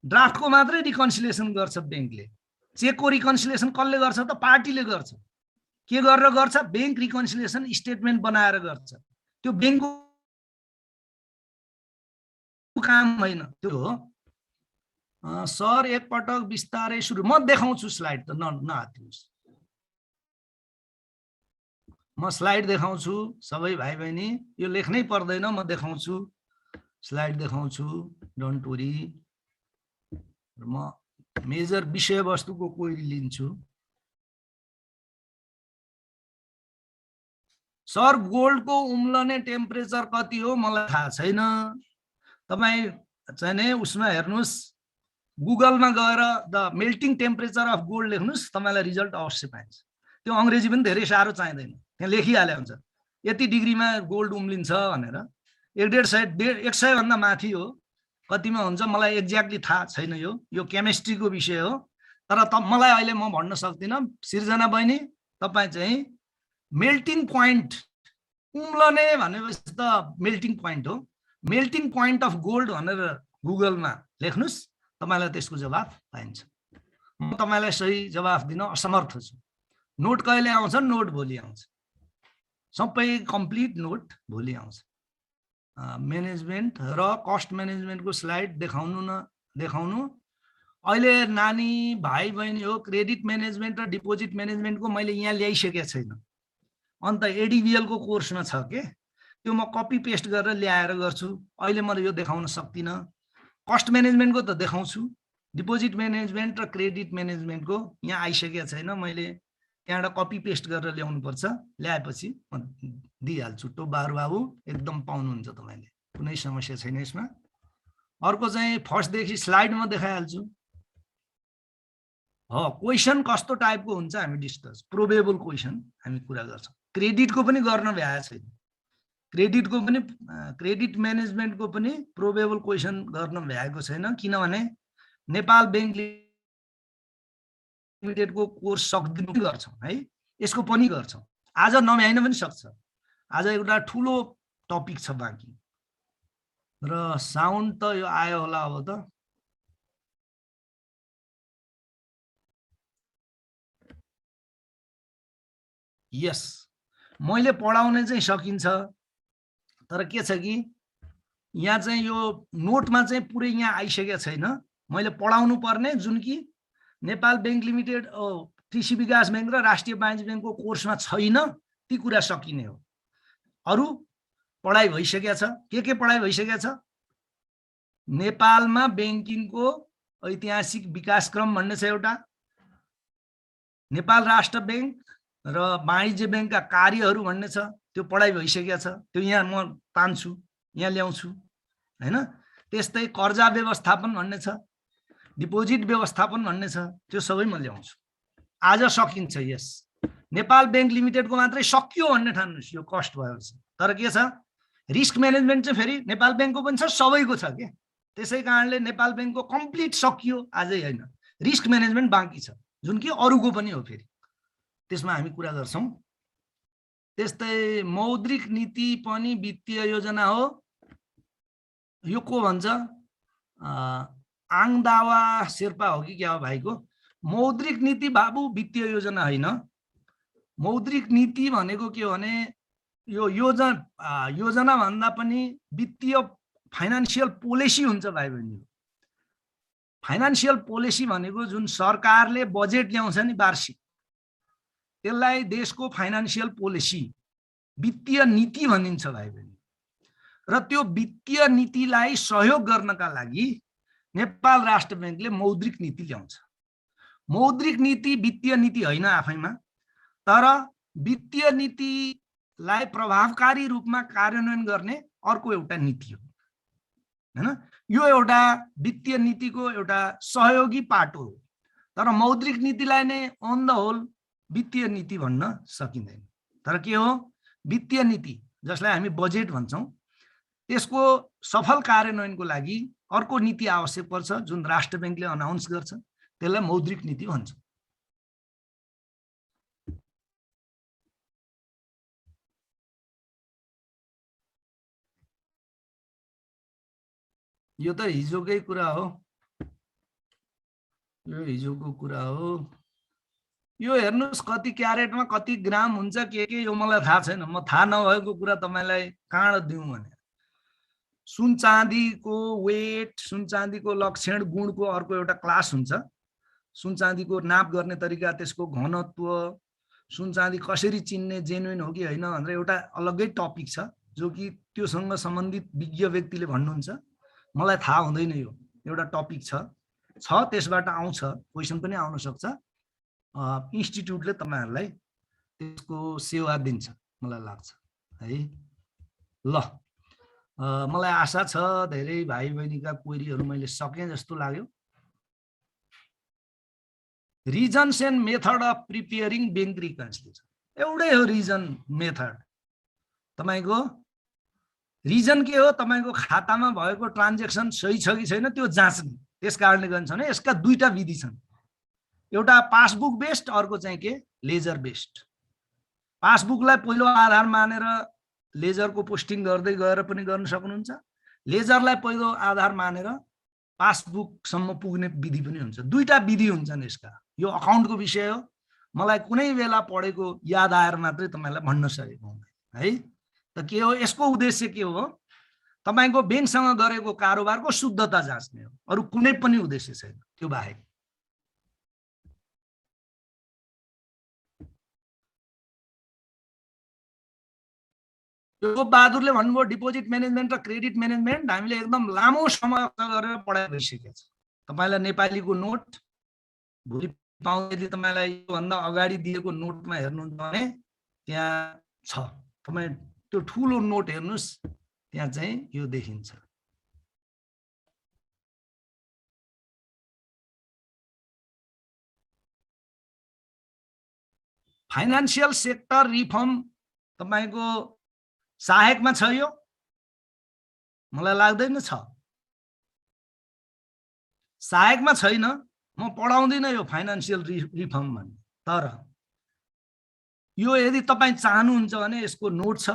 A: ड्राफ्टको मात्रै रिकन्सिलिएसन गर्छ बैंकले। चेकको रिकन्सिलिएसन कसले गर्छ त? पार्टीले गर्छ। के गरेर गर्छ? बैंक रिकन्सिलिएसन स्टेटमेन्ट बनाएर गर्छ। त्यो बैंकको काम हैन, त्यो हो। सर एकपटक बिस्तारै सुरु, म देखाउँछु स्लाइड त, नहातिनुहोस्, म स्लाइड देखाउँछु। सबै भाइ बहिनी यो लेख्नै पर्दैन, म देखाउँछु, स्लाइड देखाउँछु, डोन्ट वरी। म मेजर विषयवस्तुको क्वेरी लिन्छु। सर गोल्डको उम्लने टेम्परेचर कति हो मलाई थाहा छैन। तपाई चाहिँ नि उसमा हेर्नुस्, गुगलमा गएर the melting temperature of gold लेख्नुस्, तपाईलाई रिजल्ट अवश्य पाइन्छ। त्यो अंग्रेजी पनि धेरै साह्रो चाहिँदैन, त्यहाँ लेखिहाले हुन्छ यति डिग्रीमा गोल्ड उम्लिन्छ भनेर। 100 भन्दा माथि हो कतिमा हुन्छ मलाई एक्ज्याक्टली थाहा छैन, यो केमिस्ट्रीको विषय हो। तर मलाई अहिले म भन्न सक्दिनँ। सृजना बहिनी, तपाईँ चाहिँ मेल्टिङ पोइन्ट उम्लने भनेपछि त मेल्टिङ पोइन्ट हो। मेल्टिङ पोइन्ट अफ गोल्ड भनेर गुगलमा लेख्नुस्, तपाईँलाई त्यसको जवाफ पाइन्छ। म तपाईँलाई सही जवाफ दिन असमर्थ छु। नोट कहिले आउँछ? नोट भोलि आउँछ, सबै कम्प्लिट नोट भोलि आउँछ। म्यानेजमेन्ट र कस्ट म्यानेजमेन्टको स्लाइड देखाउनु न, देखाउनु। अहिले नानी भाइ बहिनी हो, क्रेडिट म्यानेजमेन्ट र डिपोजिट म्यानेजमेन्टको मैले यहाँ ल्याइसकेको छैन। अन्त एडिबिएलको कोर्समा छ के, त्यो म कपी पेस्ट गरेर ल्याएर गर्छु। अहिले म यो देखाउन सक्दिनँ। कस्ट म्यानेजमेन्टको त देखाउँछु, डिपोजिट म्यानेजमेन्ट र क्रेडिट म्यानेजमेन्टको यहाँ आइसकेको छैन। मैले त्यहाँबाट कपी पेस्ट गरेर ल्याउनुपर्छ। ल्याएपछि म दिइहाल्छु। टोबाहरू बाबु एकदम पाउनुहुन्छ तपाईँले, कुनै समस्या छैन यसमा। अर्को चाहिँ फर्स्टदेखि स्लाइडमा देखाइहाल्छु। क्वेसन कस्तो टाइपको हुन्छ हामी डिस्कस, प्रोबेबल क्वेसन हामी कुरा गर्छौँ। क्रेडिटको पनि गर्न भ्याएको छैन, क्रेडिटको पनि क्रेडिट म्यानेजमेन्टको पनि प्रोबेबल क्वेसन गर्न भ्याएको छैन। किनभने नेपाल बैंक लिमिटेडको कोर्स सक्दिनु गर्छौँ है, यसको पनि गर्छौँ। आज नभ्याइन पनि सक्छ। आज एउटा ठुलो टपिक छ बाँकी। र साउन्ड त यो आयो होला अब त। यस, मैले पढाउने चाहिँ सकिन्छ, तर के छ कि यहाँ चाहिँ यो नोटमा चाहिँ पुरै यहाँ आइसकेको छैन। मैले पढाउनु पर्ने जुन कि नेपाल बैंक लिमिटेड, कृषि विकास बैंक र राष्ट्रिय वाणिज्य बैंकको कोर्समा छैन, ती कुरा सकिने हो। अरू पढाइ भइसकेको छ। के पढाइ भइसकेको छ? नेपालमा बैंकिङको ऐतिहासिक विकासक्रम भन्ने छ एउटा, नेपाल राष्ट्र बैंक र वाणिज्य बैंकका कार्यहरू भन्ने छ, त्यो पढाइ भइसकेको छ। त्यो यहाँ म तान्छु, यहाँ ल्याउँछु हैन। त्यस्तै कर्जा व्यवस्थापन भन्ने छ, डिपोजिट व्यवस्थापन भन्ने छ, त्यो सबै म ल्याउँछु। आज सकिन्छ। यस, नेपाल बैंक लिमिटेडको मात्रै सकियो भन्ने ठान्नुहोस्, यो कस्ट भएपछि। तर के छ, रिस्क म्यानेजमेन्ट चाहिँ फेरि नेपाल बैंकको पनि छ, सबैको छ के। त्यसै कारणले नेपाल बैंकको कम्प्लिट सकियो आजै होइन, रिस्क म्यानेजमेन्ट बाँकी छ, जुन कि अरूको पनि हो। फेरि त्यसमा हामी कुरा गर्छौँ। त्यस्तै मौद्रिक नीति पनि वित्तीय योजना हो। यो को भन्छ? आङदावा शेर्पा हो कि क्या हो भाइको? मौद्रिक नीति बाबु वित्तीय योजना होइन। मौद्रिक नीति भनेको के हो भने यो योजना भन्दा पनि वित्तीय फाइनान्सियल पोलिसी हुन्छ भाइ बहिनी। फाइनान्सियल पोलिसी भनेको जुन सरकारले बजेट ल्याउँछ नि वार्षिक, त्यसलाई देशको फाइनान्सियल पोलिसी, वित्तीय नीति भनिन्छ भाइ बहिनी। र त्यो वित्तीय नीतिलाई सहयोग गर्नका लागि नेपाल राष्ट्र बैंकले मौद्रिक नीति ल्याउँछ। मौद्रिक नीति वित्तीय नीति होइन आफैमा, तर वित्तीय नीतिलाई प्रभावकारी रूपमा कार्यान्वयन गर्ने अर्को एउटा नीति हो हैन। यो एउटा वित्तीय नीतिको एउटा सहयोगी पाटो हो। तर मौद्रिक नीतिलाई नै अन द होल वित्तीय नीति भन्न सकिँदैन। तर के हो, वित्तीय नीति जसलाई हामी बजेट भन्छौँ, त्यसको सफल कार्यान्वयनको लागि अर्को नीति आवश्यक पर्छ, जुन राष्ट्र बैंकले अनाउन्स गर्छ, त्यसलाई मौद्रिक नीति भन्छ। यो त हिजोकै कुरा हो, यो हिजोको कुरा हो। यो हेर्नुस् कति क्यारेटमा कति ग्राम हुन्छ, के यो मलाई थाहा छैन। म थाहा नभएको कुरा तपाईलाई कहाँ दिउँ भने, सुन चाँदीको वेट, सुन चाँदीको लक्षण गुणको अर्को एउटा क्लास हुन्छ। सुन चाँदीको नाप गर्ने तरिका, त्यसको घनत्व, सुन चाँदी कसरी चिन्ने, जेन्युइन हो कि होइन भनेर एउटा अलग्गै टपिक छ, जो कि त्योसँग सम्बन्धित विज्ञ व्यक्तिले भन्नुहुन्छ। मलाई थाहा हुँदैन, यो एउटा टपिक छ, त्यसबाट आउँछ, क्वेसन पनि आउन सक्छ। इन्स्टिट्युटले तपाईहरुलाई त्यसको सेवा दिन्छ मलाई लाग्छ है। ल, मलाई आशा छ धेरै भाइ बहिनीका क्वेरीहरु मैले सके जस्तो लाग्यो। Reasons and method of preparing bank reconciliation एउटै हो। रिजन मेथड तपाईको रिजन के हो, तपाईको खातामा भएको ट्रान्जेक्सन सही छ कि छैन त्यो जाँच्ने। त्यस कारणले गर्छ भने यसका दुईटा विधि छन्, एउटा पासबुक बेस्ड, अर्को चाहिँ के लेजर बेस्ड। पासबुकलाई पहिलो आधार मानेर लेजरको पोस्टिङ गर्दै गएर पनि गर्न सक्नुहुन्छ, लेजरलाई पहिलो आधार मानेर पासबुकसम्म पुग्ने विधि पनि हुन्छ। दुईटा विधि हुन्छन् यसका। यो अकाउन्टको विषय हो, मलाई कुनै बेला पढेको याद आएर मात्रै तपाईलाई भन्न सकेको हुँ है। त के हो यसको उद्देश्य, के हो तपाईको बैंकसँग गरेको कारोबारको शुद्धता जाँच्ने हो, अरु कुनै पनि उद्देश्य छैन त्यो बाहेक। यो बहादुरले भन्नुभयो डिपोजिट मैनेजमेंट र क्रेडिट मैनेजमेंट हामीले एकदम लामो समय गरेर पढाइ गरिसकेका छौँ। तपाईलाई नेपालीको नोट भोलि पाउँदा यदि तपाईलाई यो भन्दा अगाडि दिएको नोटमा हेर्नुहुन्छ भने त्यहाँ छ, तपाई त्यो ठूलो नोट हेर्नुस्, त्यहाँ चाहिँ यो देखिन्छ। फाइनान्शियल सेक्टर रिफर्म तपाईको सहायकमा छ, यो मलाई लाग्दैन छ, सहायकमा छैन। म पढाउँदिन यो फाइनान्शियल रिफर्म भन्ने, तर यो यदि तपाई चाहनुहुन्छ भने यसको नोट छ,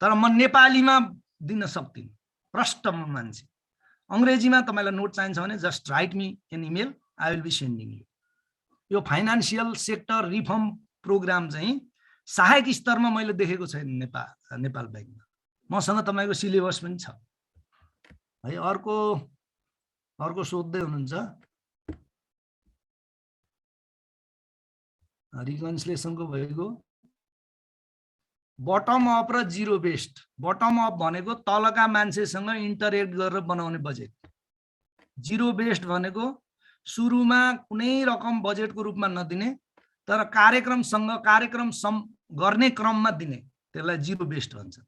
A: तर म नेपालीमा दिन सक्दिन, प्रष्ट मान्छे। अंग्रेजीमा तपाईलाई नोट चाहिन्छ भने just write me an email, I will be sending you. यो फाइनान्शियल सेक्टर रिफर्म प्रोग्राम चाहिँ सहायक स्तरमा मैले देखेको छैन नेपाल बैंकमा। मसँग तपाईको सिलेबस पनि छ है। अर्को सोध्दै हुनुहुन्छ रिकन्सिलिएसनको भएको बटम अप र जिरो बेस्ड। बटम अप भनेको तलका मान्छेसँग इन्टरेक्ट गरेर बनाउने बजेट, जिरो बेस्ड भनेको सुरुमा कुनै रकम बजेटको रूपमा नदिने तर कार्यक्रम गर्ने क्रममा दिने, त्यसलाई जिरो बेस्ड भन्छ।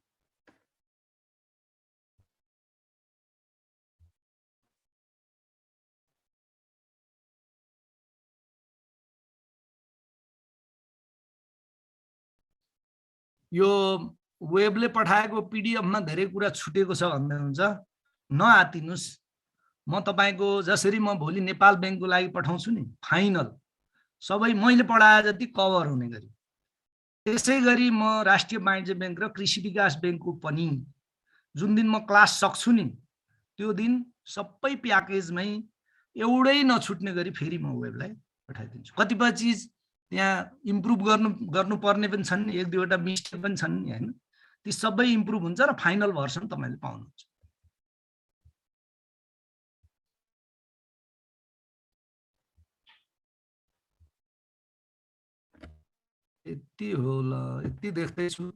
A: यो वेबले पठाएको पीडीएफमा धेरै कुरा छुटेको छ भन्दै हुन्छ, नआतिनुस्। म तपाईको जसरी म भोलि नेपाल बैंकको लागि पठाउँछु नि फाइनल सबै मैले पढाए जति कभर हुने गरी, त्यसैगरी म राष्ट्रिय वाणिज्य बैंक र कृषि विकास बैंकको पनि जुन दिन म क्लास सक्छु नि त्यो दिन सबै प्याकेजमै एउटै नछुट्ने गरी फेरि म वेबलाई पठाइदिन्छु। कतिपय चीज त्यहाँ इम्प्रुभ गर्नुपर्ने पनि छन्, एक दुईवटा मिस्टेक पनि छन् नि हैन, ती सबै इम्प्रुभ हुन्छ र फाइनल भर्सन तपाईले पाउनुहुन्छ। यति हो ल, यति देख्दैछु।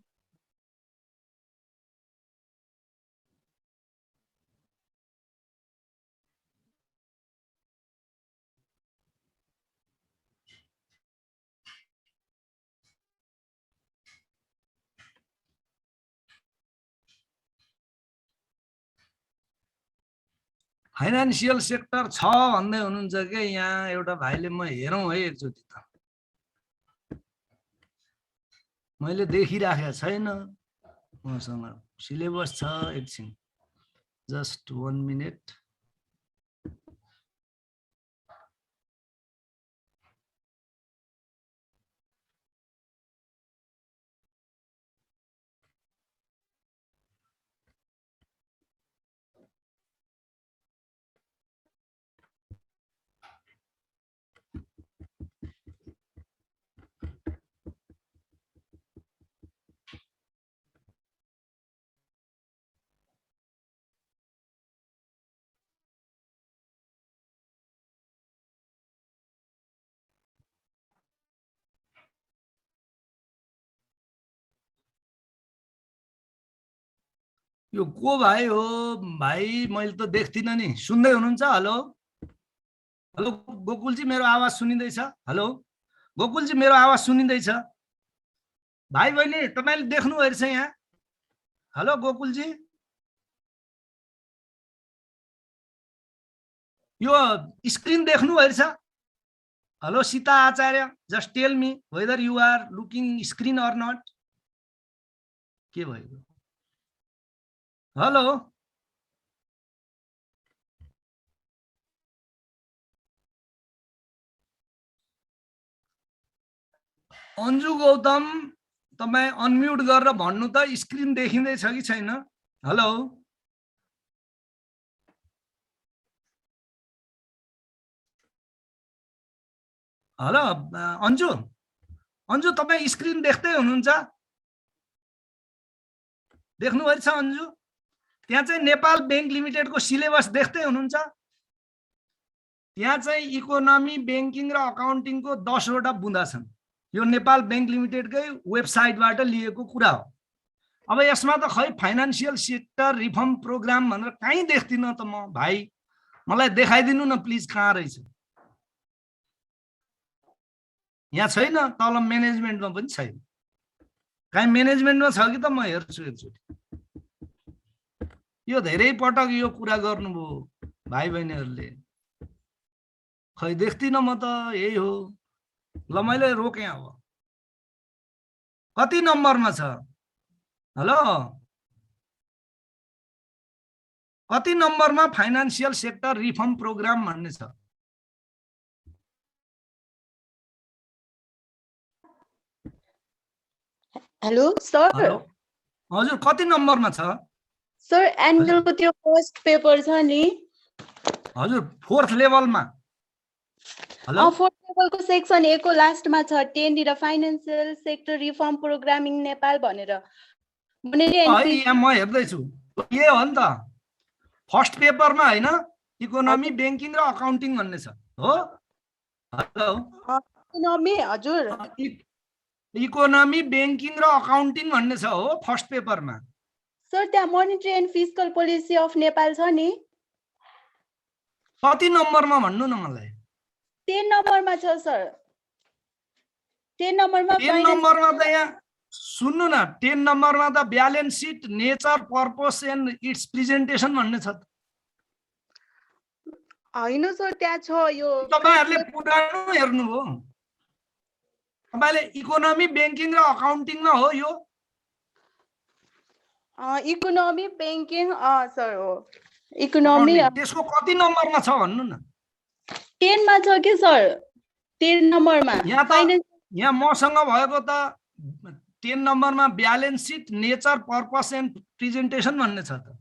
A: फाइनान्शियल सेक्टर छ भन्दै हुनुहुन्छ के यहाँ एउटा भाइले, म हेरौँ है एकचोटि त, मैले देखिराखेको छैन, मसँग सिलेबस छ। एकछिन जस्ट 1 मिनट। यो को भाइ हो? भाइ मैले त देख्दिनँ नि, सुन्दै हुनुहुन्छ? हेलो हेलो गोकुलजी, मेरो आवाज सुनिँदैछ? हेलो गोकुलजी, मेरो आवाज सुनिँदैछ? भाइ बहिनी तपाईले देख्नु भइरहेछ यहाँ? हेलो गोकुलजी, यो स्क्रिन देख्नु भइरहेछ? Hello Sita Acharya, just tell me whether you are looking screen or not. के भयो? हेलो अन्जु गौतम, तपाईँ अनम्युट गरेर भन्नु त, स्क्रिन देखिँदैछ कि छैन? हेलो हेलो अन्जु, अन्जु तपाईँ स्क्रिन देख्दै हुनुहुन्छ? देख्नुभएछ अन्जु? त्यहाँ चाहिँ नेपाल बैंक लिमिटेडको सिलेबस देख्दै हुनुहुन्छ? त्यहाँ चाहिँ इकोनोमी, बैंकिङ र अकाउन्टिङको 10 वटा बुँदा छन्। यो नेपाल बैंक लिमिटेडकै वेबसाइटबाट लिएको कुरा हो। अब यसमा त खै फाइनान्सियल सेक्टर रिफर्म प्रोग्राम भनेर कहीँ देख्दिनँ त म। भाइ मलाई देखाइदिनु न प्लिज, कहाँ रहेछ? यहाँ छैन, तल म्यानेजमेन्टमा पनि छैन। कहीँ म्यानेजमेन्टमा छ कि त म हेर्छु एकचोटि। यो धेरै पटक यो कुरा गर्नुभयो भाइ बहिनीहरूले, खै देख्दिनँ म त, यही हो। ल मैले रोकेँ। अब कति नम्बरमा छ? हेलो, कति नम्बरमा फाइनान्सियल सेक्टर रिफर्म प्रोग्राम भन्ने छ?
B: Hello sir.
A: हेलो हजुर, कति नम्बरमा छ
B: सर? एनुअलको त्यो फर्स्ट पेपर छ नि
A: हजुर, 4th लेभलमा। हेलो,
B: फोर्थ लेभलको सेक्सन ए को लास्टमा छ 10 र financial sector reform programming Nepal भनेर।
A: यहाँ म हेर्दैछु, के हो नि त? फर्स्ट पेपरमा होइन, इकोनोमी, बैंकिङ र अकाउन्टिङ भन्ने छ हो? हेलो,
B: इकोनोमी हजुर,
A: इकोनोमी, बैंकिङ र अकाउन्टिङ भन्ने छ हो फर्स्ट पेपरमा।
B: सर त्यहाँ monetary and fiscal policy of Nepal छ नि।
A: कति नम्बरमा भन्नु न मलाई?
B: 10 नम्बरमा छ सर। 10 नम्बरमा
A: 10 नम्बरमा त यहाँ सुन्नु न, 10 नम्बरमा त balance seat, nature, purpose and it's presentation भन्ने छ।
B: हैन सर, त्यहाँ छ यो।
A: तपाईहरुले पुरानो हेर्नु हो। तपाईले इकोनोमी, बैंकिङ र अकाउन्टिङमा हो यो?
B: इकोनोमी, बैंकिङ सर हो। इकोनोमी
A: त्यसको कति नम्बरमा छ भन्नु न?
B: 10 मा छ कि सर? 10 नम्बरमा।
A: यहाँ मसँग भएको त 10 नम्बरमा balance seat, nature, purpose and presentation भन्ने छ त।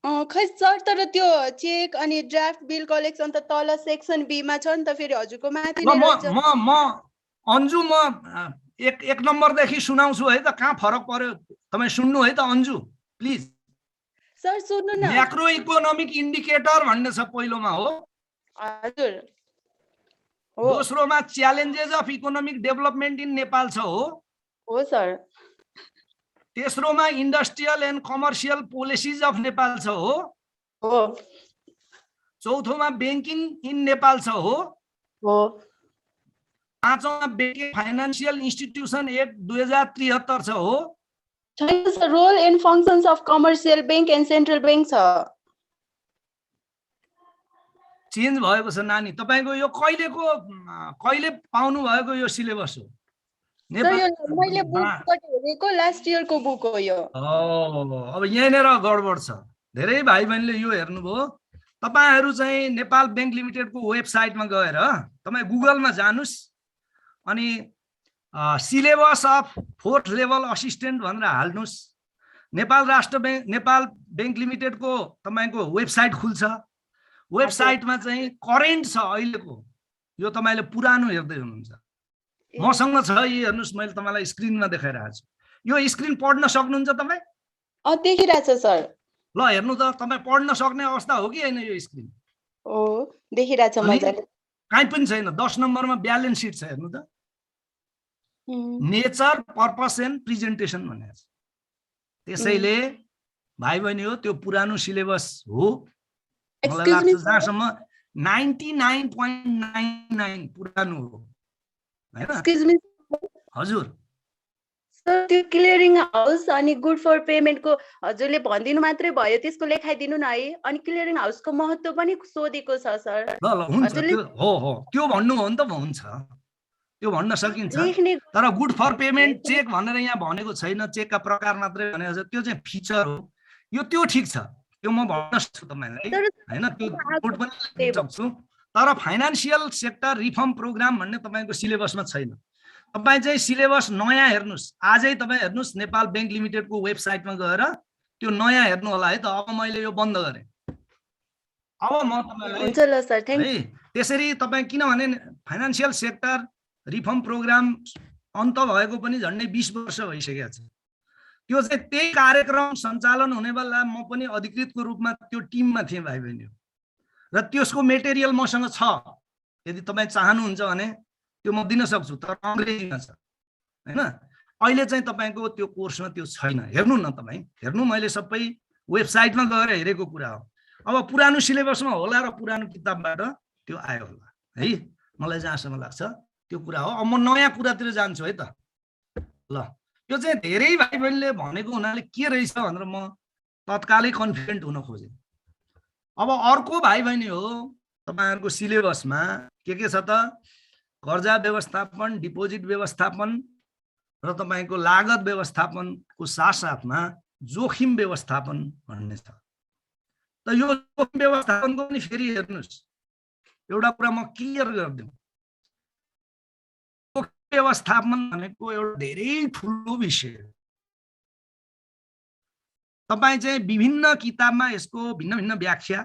B: खै सर, तर त्यो चेक अनि ड्राफ्ट बिल कलेक्सन त तल सेक्सन बी मा छ नि त, फेरि हजुरको माथि नै रहेछ।
A: म अन्जु, म एक नम्बरदेखि सुनाउँछु है त, कहाँ फरक पर्यो तपाईँ सुन्नु है त अन्जु प्लिज।
B: सर सुन्नु न,
A: म्याक्रो इकोनोमिक इन्डिकेटर भन्ने छ पहिलोमा हो
B: हजुर।
A: दोस्रोमा challenges of economic development in Nepal छ हो
B: सर।
A: तेस्रोमा industrial and commercial policies of Nepal छ हो। चौथोमा बैंकिङ इन नेपाल छ हो। पाँचौंमा बैंकिङ फाइनान्सियल इन्स्टिट्युसन एक्ट 2073 छ हो।
B: छैन sir, role and functions of commercial bank and central bank छ।
A: चेन्ज भएको छ नानी। तपाईको यो कहिले पाउनु भएको यो सिलेबस हो?
B: सर यो मैले बुकबाट हेरेको लास्ट इयरको बुक हो यो।
A: अब यहाँनेर गडबड छ। धेरै भाइ बहिनीले यो हेर्नुभयो। तपाईहरु चाहिँ नेपाल बैंक लिमिटेडको वेबसाइटमा गएर तपाई गुगलमा जानुस् अनि syllabus of 4th level assistant भनेर हाल्नुस्। नेपाल राष्ट्र बैंक, नेपाल बैंक लिमिटेडको तपाईको वेबसाइट खुल्छ। वेबसाइटमा चाहिँ करेन्ट छ अहिलेको। यो तपाईले पुरानो हेर्दै हुनुहुन्छ। मसँग छ, यो हेर्नुस्, मैले तपाईलाई स्क्रिनमा देखाइरहेको छु। यो स्क्रिन पढ्न सक्नुहुन्छ तपाई?
B: देखिरहेछ सर।
A: ल हेर्नु त, तपाई पढ्न सक्ने अवस्था हो कि हैन यो स्क्रिन?
B: देखिरहेछ मजाले।
A: काहीँ पनि छैन। 10 नम्बरमा ब्यालेन्स सिट छ, हेर्नु त। नेचर, पर्पस एन्ड प्रेजेन्टेसन भनेको छ। त्यसैले भाइ बहिनी हो, त्यो पुरानो सिलेबस हो। मलाई लाग्छ जहाँसम्म 99.99 पुरानो हो हैन? हजुर
B: सर त्यो क्लियरिङ हाउस अनि गुड फर पेमेन्टको हजुरले भनिदिनु मात्रै भयो, त्यसको लेखाइदिनु न है। अनि क्लियरिङ हाउसको महत्त्व पनि सोधेको छ सर।
A: ल हुन्छ, त्यो हो त्यो भन्नु हो नि त, हुन्छ त्यो भन्न सकिन्छ। तर गुड फर पेमेन्ट चेक भनेर यहाँ भनेको छैन। चेकका प्रकार मात्रै भनेको छ। त्यो चाहिँ फिचर हो। यो त्यो ठिक छ, त्यो म भन्न सक्छु तपाईँलाई
B: तर
A: हैन, त्यो नोट पनि
B: त्यही
A: लेख्न सक्छु। तर फाइनान्सियल सेक्टर रिफर्म प्रोग्राम भन्ने तपाईँको सिलेबसमा छैन। तपाईँ चाहिँ सिलेबस नयाँ हेर्नुहोस्, आजै तपाईँ हेर्नुहोस् नेपाल ब्याङ्क लिमिटेडको वेबसाइटमा गएर त्यो नयाँ हेर्नु होला है त। अब मैले यो बन्द गरेँ, अब म तपाईँलाई
B: हुन्छ ल सर, थ्याङ्क
A: है त्यसरी तपाईँ, किनभने फाइनान्सियल सेक्टर रिफर्म प्रोग्राम अन्त भएको पनि झन्डै 20 वर्ष भइसकेको छ। त्यो चाहिँ त्यही कार्यक्रम सञ्चालन हुने बेला म पनि अधिकृतको रूपमा त्यो टिममा थिएँ भाइ बहिनीहरू, र त्यसको मेटेरियल मसँग छ। यदि तपाईँ चाहनुहुन्छ भने त्यो म दिन सक्छु, तर अङ्ग्रेजीमा छ हैन। अहिले चाहिँ तपाईँको त्यो कोर्समा त्यो छैन, हेर्नु न तपाईँ, हेर्नु, मैले सबै वेबसाइटमा गएर हेरेको कुरा हो। अब पुरानो सिलेबसमा होला र पुरानो किताबबाट त्यो आयो होला है, मलाई जहाँसम्म लाग्छ त्यो कुरा हो। अब म नयाँ कुरातिर जान्छु है त। ल, यो चाहिँ धेरै भाइ बहिनीले भनेको हुनाले के रहेछ भनेर म तत्कालै कन्फिडेन्ट हुन खोजेँ। अब अर्को भाइ बहिनी हो तपाईँहरूको सिलेबसमा के छ त, कर्जा व्यवस्थापन, डिपोजिट व्यवस्थापन र तपाईँको लागत व्यवस्थापनको साथसाथमा जोखिम व्यवस्थापन भन्ने छ। त यो जोखिम व्यवस्थापनको पनि फेरि हेर्नुहोस्, एउटा कुरा म क्लियर गरिदिउँ, जोखिम व्यवस्थापन भनेको एउटा धेरै ठुलो विषय हो। तपाईँ चाहिँ विभिन्न किताबमा यसको भिन्न भिन्न व्याख्या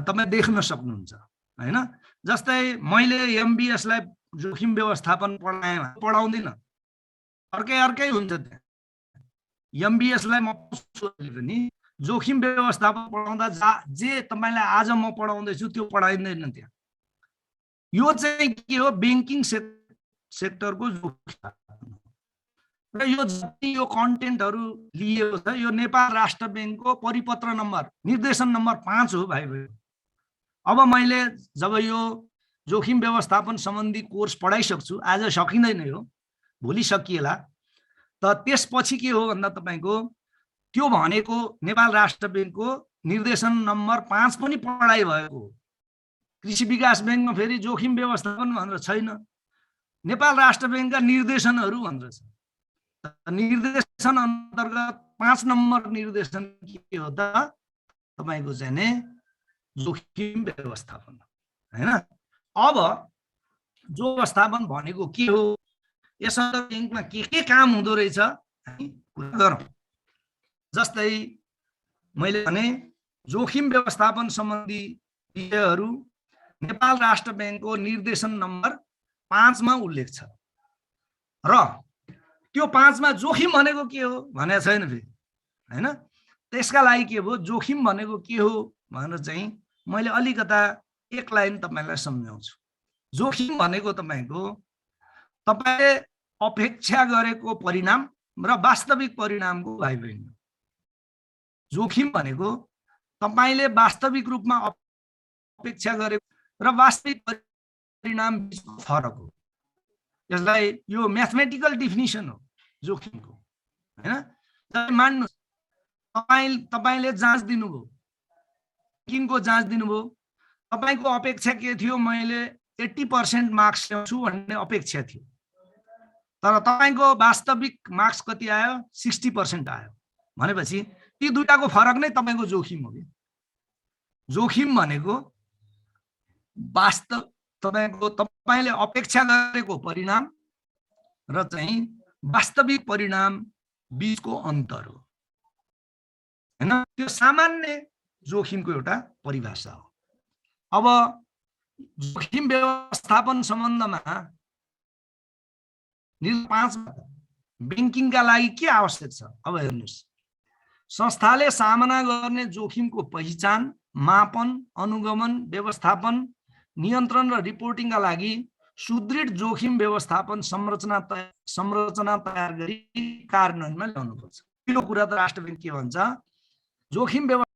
A: तपाईँ देख्न सक्नुहुन्छ हैन। जस्तै मैले एमबिएसलाई जोखिम व्यवस्थापन पढाउँदिनँ, अर्कै हुन्छ त्यहाँ। एमबिएसलाई म पनि जोखिम व्यवस्थापन पढाउँदा जे तपाईँलाई आज म पढाउँदैछु त्यो पढाइँदैन त्यहाँ। यो चाहिँ के हो, ब्याङ्किङ सेक्टरको जोखिम र यो जति यो कन्टेन्टहरू लिएको छ यो नेपाल राष्ट्र ब्याङ्कको परिपत्र नम्बर निर्देशन नम्बर 5 हो भाइ बहिनी। अब मैले जब यो जोखिम व्यवस्थापन सम्बन्धी कोर्स पढाइसक्छु, आज सकिँदैन यो, भोलि सकिएला, त त्यसपछि के हो भन्दा तपाईँको त्यो भनेको नेपाल राष्ट्र ब्याङ्कको निर्देशन नम्बर 5 पनि पढाइ भएको हो। कृषि विकास ब्याङ्कमा फेरि जोखिम व्यवस्थापन भनेर छैन, नेपाल राष्ट्र ब्याङ्कका निर्देशनहरू भनेर छ। निर्देशन अन्तर्गत 5 नम्बर निर्देशन के हो त, तपाईँको चाहिँ नि जोखिम व्यवस्थापन हैन। अब जो व्यवस्थापन भनेको के हो, यस ब्याङ्कमा के काम हुँदो रहेछ कुरा गरौँ। जस्तै मैले भने जोखिम व्यवस्थापन सम्बन्धी विषयहरू नेपाल राष्ट्र ब्याङ्कको निर्देशन नम्बर 5 मा उल्लेख छ, र त्यो 5 मा जोखिम भनेको के हो भनेको छैन फेरि हैन। त्यसका लागि के हो, जोखिम भनेको के हो भनेर चाहिँ मैले अलिकता एक लाइन तपाईँलाई सम्झाउँछु। जोखिम भनेको तपाईँको तपाईँले अपेक्षा गरेको परिणाम र वास्तविक परिणामको भाइ बहिनी। जोखिम भनेको तपाईँले वास्तविक रूपमा अपेक्षा गरेको र वास्तविक परिणाम बिचको फरक हो। यसलाई यो म्याथमेटिकल डिफिनिसन हो जोखिमको हैन। मान्नुहोस् तपाईँले जाँच दिनुभयो, किनको जाँच दिनुभयो, तपाईँको अपेक्षा के थियो, मैले 80% मार्क्स ल्याउँछु भन्ने अपेक्षा थियो, तर तपाईँको वास्तविक मार्क्स कति आयो, 60% आयो भनेपछि ती दुईटाको फरक नै तपाईँको जोखिम हो कि। जोखिम भनेको वास्तव तपाईँले अपेक्षा गरेको परिणाम र चाहिँ वास्तविक परिणाम बीचको अन्तर हो हैन। त्यो सामान्य जोखिमको एउटा परिभाषा हो। अब जोखिम व्यवस्थापन सम्बन्धमा 5 ब्याङ्किङका लागि के आवश्यक छ। अब हेर्नुहोस्, संस्थाले सामना गर्ने जोखिमको पहिचान, मापन, अनुगमन, व्यवस्थापन, नियन्त्रण र रिपोर्टिङका लागि सुदृढ जोखिम व्यवस्थापन संरचना तयार गरी कार्यान्वयनमा ल्याउनुपर्छ। पहिलो कुरा त राष्ट्र ब्याङ्क के भन्छ, जोखिम व्यवस्थापन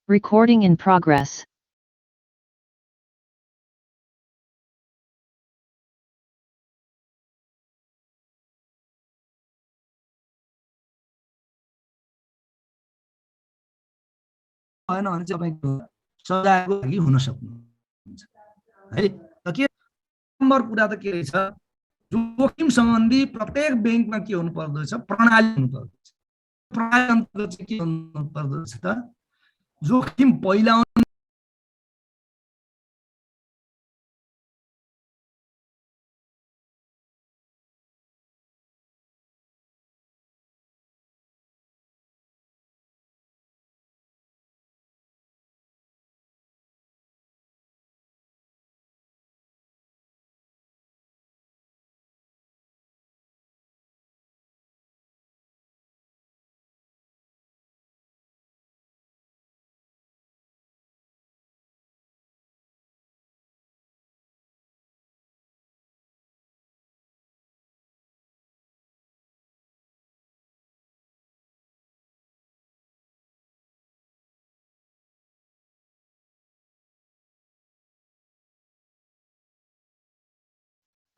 C: Recording in progress.
A: भएन भने चाहिँ तपाईँको सजायको लागि हुन सक्नुहुन्छ है। त के नम्बर कुरा त के रहेछ, जोखिम सम्बन्धी प्रत्येक बैंकमा के हुनु पर्दछ, प्रणाली हुनु पर्दछ। प्रणाली अन्तर्गत चाहिँ के हुनु पर्दछ त, जोखिम पहिलाउने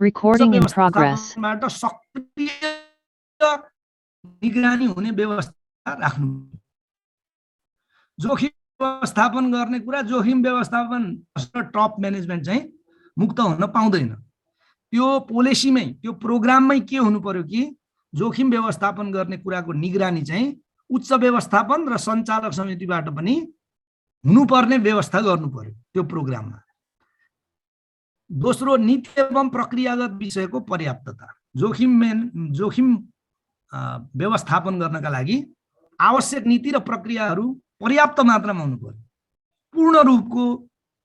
C: Recording in progress.
A: व्यवस्थापनबाट सक्रिय निगरानी हुने व्यवस्था राख्नु। जोखिम व्यवस्थापन गर्ने कुरा, जोखिम व्यवस्थापन टप म्यानेजमेन्ट चाहिँ मुक्त हुन पाउँदैन। त्यो पोलिसीमै, त्यो प्रोग्राममै के हुनु पर्यो कि जोखिम व्यवस्थापन गर्ने कुराको निगरानी चाहिँ उच्च व्यवस्थापन र सञ्चालक समितिबाट पनि हुनुपर्ने व्यवस्था गर्नु पर्यो त्यो प्रोग्राममा। दोस्रो, नीति एवं प्रक्रियागत विषयको पर्याप्तता। जोखिम व्यवस्थापन गर्नका लागि आवश्यक नीति र प्रक्रियाहरू पर्याप्त मात्रामा हुनु पर्यो। पूर्ण रूपको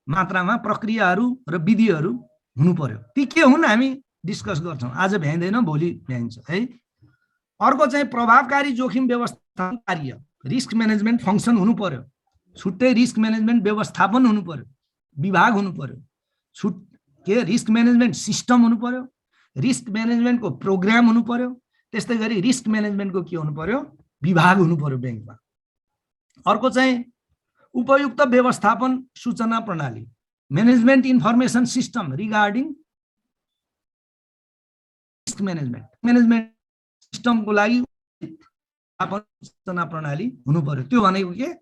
A: मात्रामा प्रक्रियाहरू र विधिहरू हुनु पर्यो। ती के हुन् हामी डिस्कस गर्छौँ, आज भ्याइँदैन भोलि भ्याइन्छ है। अर्को चाहिँ प्रभावकारी जोखिम व्यवस्थापन कार्य, रिस्क म्यानेजमेन्ट फङ्सन हुनु पर्यो। छुट्टै रिस्क म्यानेजमेन्ट व्यवस्थापन हुनु पर्यो, विभाग हुनु पर्यो। रिस्क म्यानेजमेन्ट सिस्टम हुनु पर्यो, रिस्क म्यानेजमेन्टको प्रोग्राम हुनु पर्यो, त्यस्तै गरी रिस्क म्यानेजमेन्टको के हुनु पर्यो, विभाग हुनु पर्यो ब्याङ्कमा। अर्को चाहिँ उपयुक्त व्यवस्थापन सूचना प्रणाली, management information system regarding risk management सिस्टमको लागि सूचना प्रणाली हुनु पर्यो। त्यो भनेको के,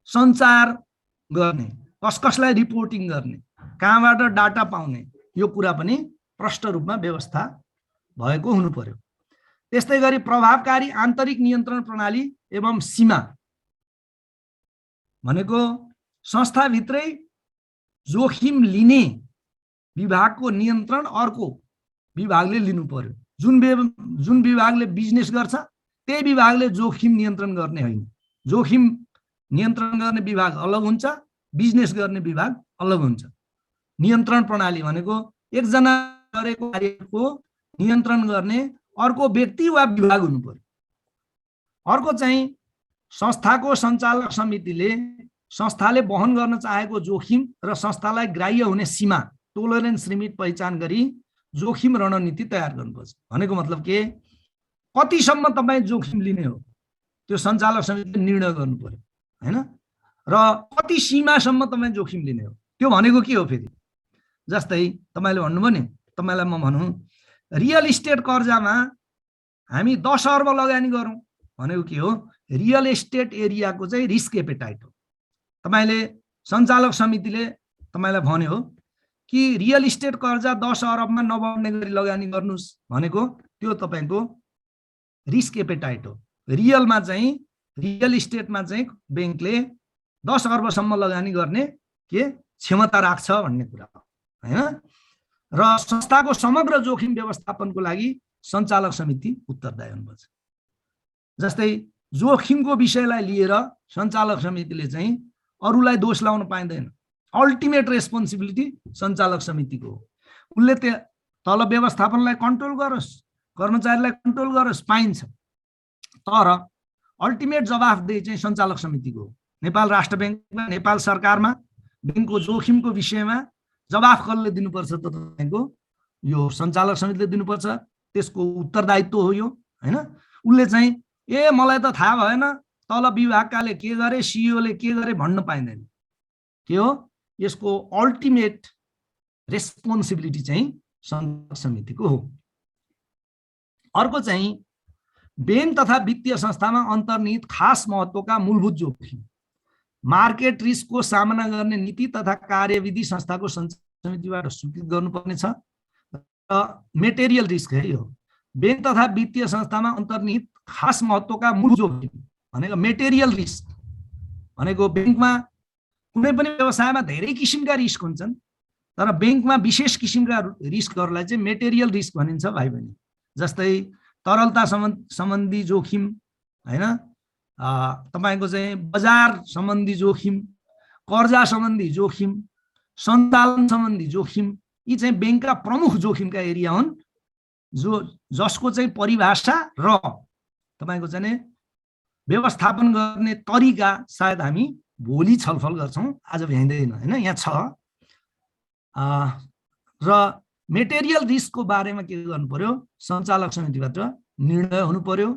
A: सञ्चार गर्ने, कसलाई रिपोर्टिङ गर्ने, कहाँबाट डाटा पाउने, यो कुरा पनि प्रष्ट रूपमा व्यवस्था भएको हुनु पर्यो। त्यस्तै गरी प्रभावकारी आन्तरिक नियन्त्रण प्रणाली एवं सीमा भनेको संस्थाभित्रै जोखिम लिने विभागको नियन्त्रण अर्को विभागले लिनु पर्यो। जुन विभागले बिजनेस गर्छ त्यही विभागले जोखिम नियन्त्रण गर्ने होइन। जोखिम नियन्त्रण गर्ने विभाग अलग हुन्छ, बिजनेस गर्ने विभाग अलग हुन्छ। नियन्त्रण प्रणाली भनेको एकजना गरेको कार्यको नियन्त्रण गर्ने अर्को व्यक्ति वा विभाग हुनु पर्यो। अर्को चाहिँ संस्थाको सञ्चालक समितिले संस्थाले वहन गर्न चाहेको जोखिम र संस्थालाई ग्राह्य हुने सीमा, टोलरेन्स लिमिट पहिचान गरी जोखिम रणनीति तयार गर्नुपर्छ। भनेको मतलब के, कतिसम्म तपाईँ जोखिम लिने हो त्यो सञ्चालक समितिले निर्णय गर्नु पर्यो हैन, र कति सीमासम्म तपाईँ जोखिम लिने हो त्यो भनेको के हो। फेरि जस्तै तपाईँले भन्नुभयो नि, तपाईँलाई म भनौँ रियल इस्टेट कर्जामा हामी 10 अर्ब लगानी गरौँ भनेको के हो, रियल एस्टेट एरियाको चाहिँ रिस्क एपेटाइट हो। तपाईँले सञ्चालक समितिले तपाईँलाई भन्यो हो कि रियल इस्टेट कर्जा 10 अरबमा नबढ्ने गरी लगानी गर्नुहोस् भनेको त्यो तपाईँको रिस्क एपेटाइट हो। रियलमा चाहिँ, रियल इस्टेटमा चाहिँ ब्याङ्कले 10 अर्बसम्म लगानी गर्ने के क्षमता राख्छ भन्ने कुरा हो हैन। र संस्थाको समग्र जोखिम व्यवस्थापनको लागि सञ्चालक समिति उत्तरदायी हुनुपर्छ। जस्तै जोखिमको विषयलाई लिएर सञ्चालक समितिले चाहिँ अरूलाई दोष लाउन पाइँदैन। अल्टिमेट रेस्पोन्सिबिलिटी सञ्चालक समितिको हो। उसले तल व्यवस्थापनलाई कन्ट्रोल गरोस्, कर्मचारीलाई कन्ट्रोल गरोस् पाइन्छ, तर अल्टिमेट जवाफदेही चाहिँ सञ्चालक समितिको हो। नेपाल राष्ट्र ब्याङ्कमा, नेपाल सरकारमा ब्याङ्कको जोखिमको विषयमा जवाफ कसले दिनुपर्छ त तपाईँको यो सञ्चालक समितिले दिनुपर्छ। त्यसको उत्तरदायित्व हो यो हैन। उसले चाहिँ मलाई त थाहा भएन, तल विभागकाले के गरे, सिइओले के गरे भन्न पाइँदैन। के हो यसको अल्टिमेट रेस्पोन्सिबिलिटी चाहिँ सञ्चालक समितिको हो। अर्को चाहिँ बैंक तथा वित्तीय संस्थामा अन्तर्निहित खास महत्त्वका मूलभूत जोखिम, मार्केट रिस्कको सामना गर्ने नीति तथा कार्यविधि संस्थाको सञ्चालक समितिबाट स्वीकृत गर्नुपर्नेछ। र मेटेरियल रिस्क है यो, बैंक तथा वित्तीय संस्थामा अन्तर्निहित खास महत्त्वका मूलभूत जोखिम भनेको मेटेरियल रिस्क भनेको बैंकमा कुनै पनि व्यवसायमा धेरै किसिमका रिस्क हुन्छन्, तर बैंकमा विशेष किसिमका रिस्कहरूलाई चाहिँ मेटेरियल रिस्क भनिन्छ भाइ बहिनी। जस्तै तरलता सम्बन्धी जोखिम हैन, तपाईको चाहिँ बजार सम्बन्धी जोखिम, कर्जा सम्बन्धी जोखिम, सञ्चालन सम्बन्धी जोखिम, यी चाहिँ बैंकका प्रमुख जोखिमका एरिया हुन् जसको चाहिँ परिभाषा र तपाईको चाहिँ व्यवस्थापन गर्ने तरिका सायद हामी भोलि छलफल गर्छौं, आज भ्याइँदैन हैन, यहाँ छ। र मेटेरियल रिस्कको बारेमा के गर्नु पर्यो, सञ्चालक समितिबाट निर्णय हुनु पर्यो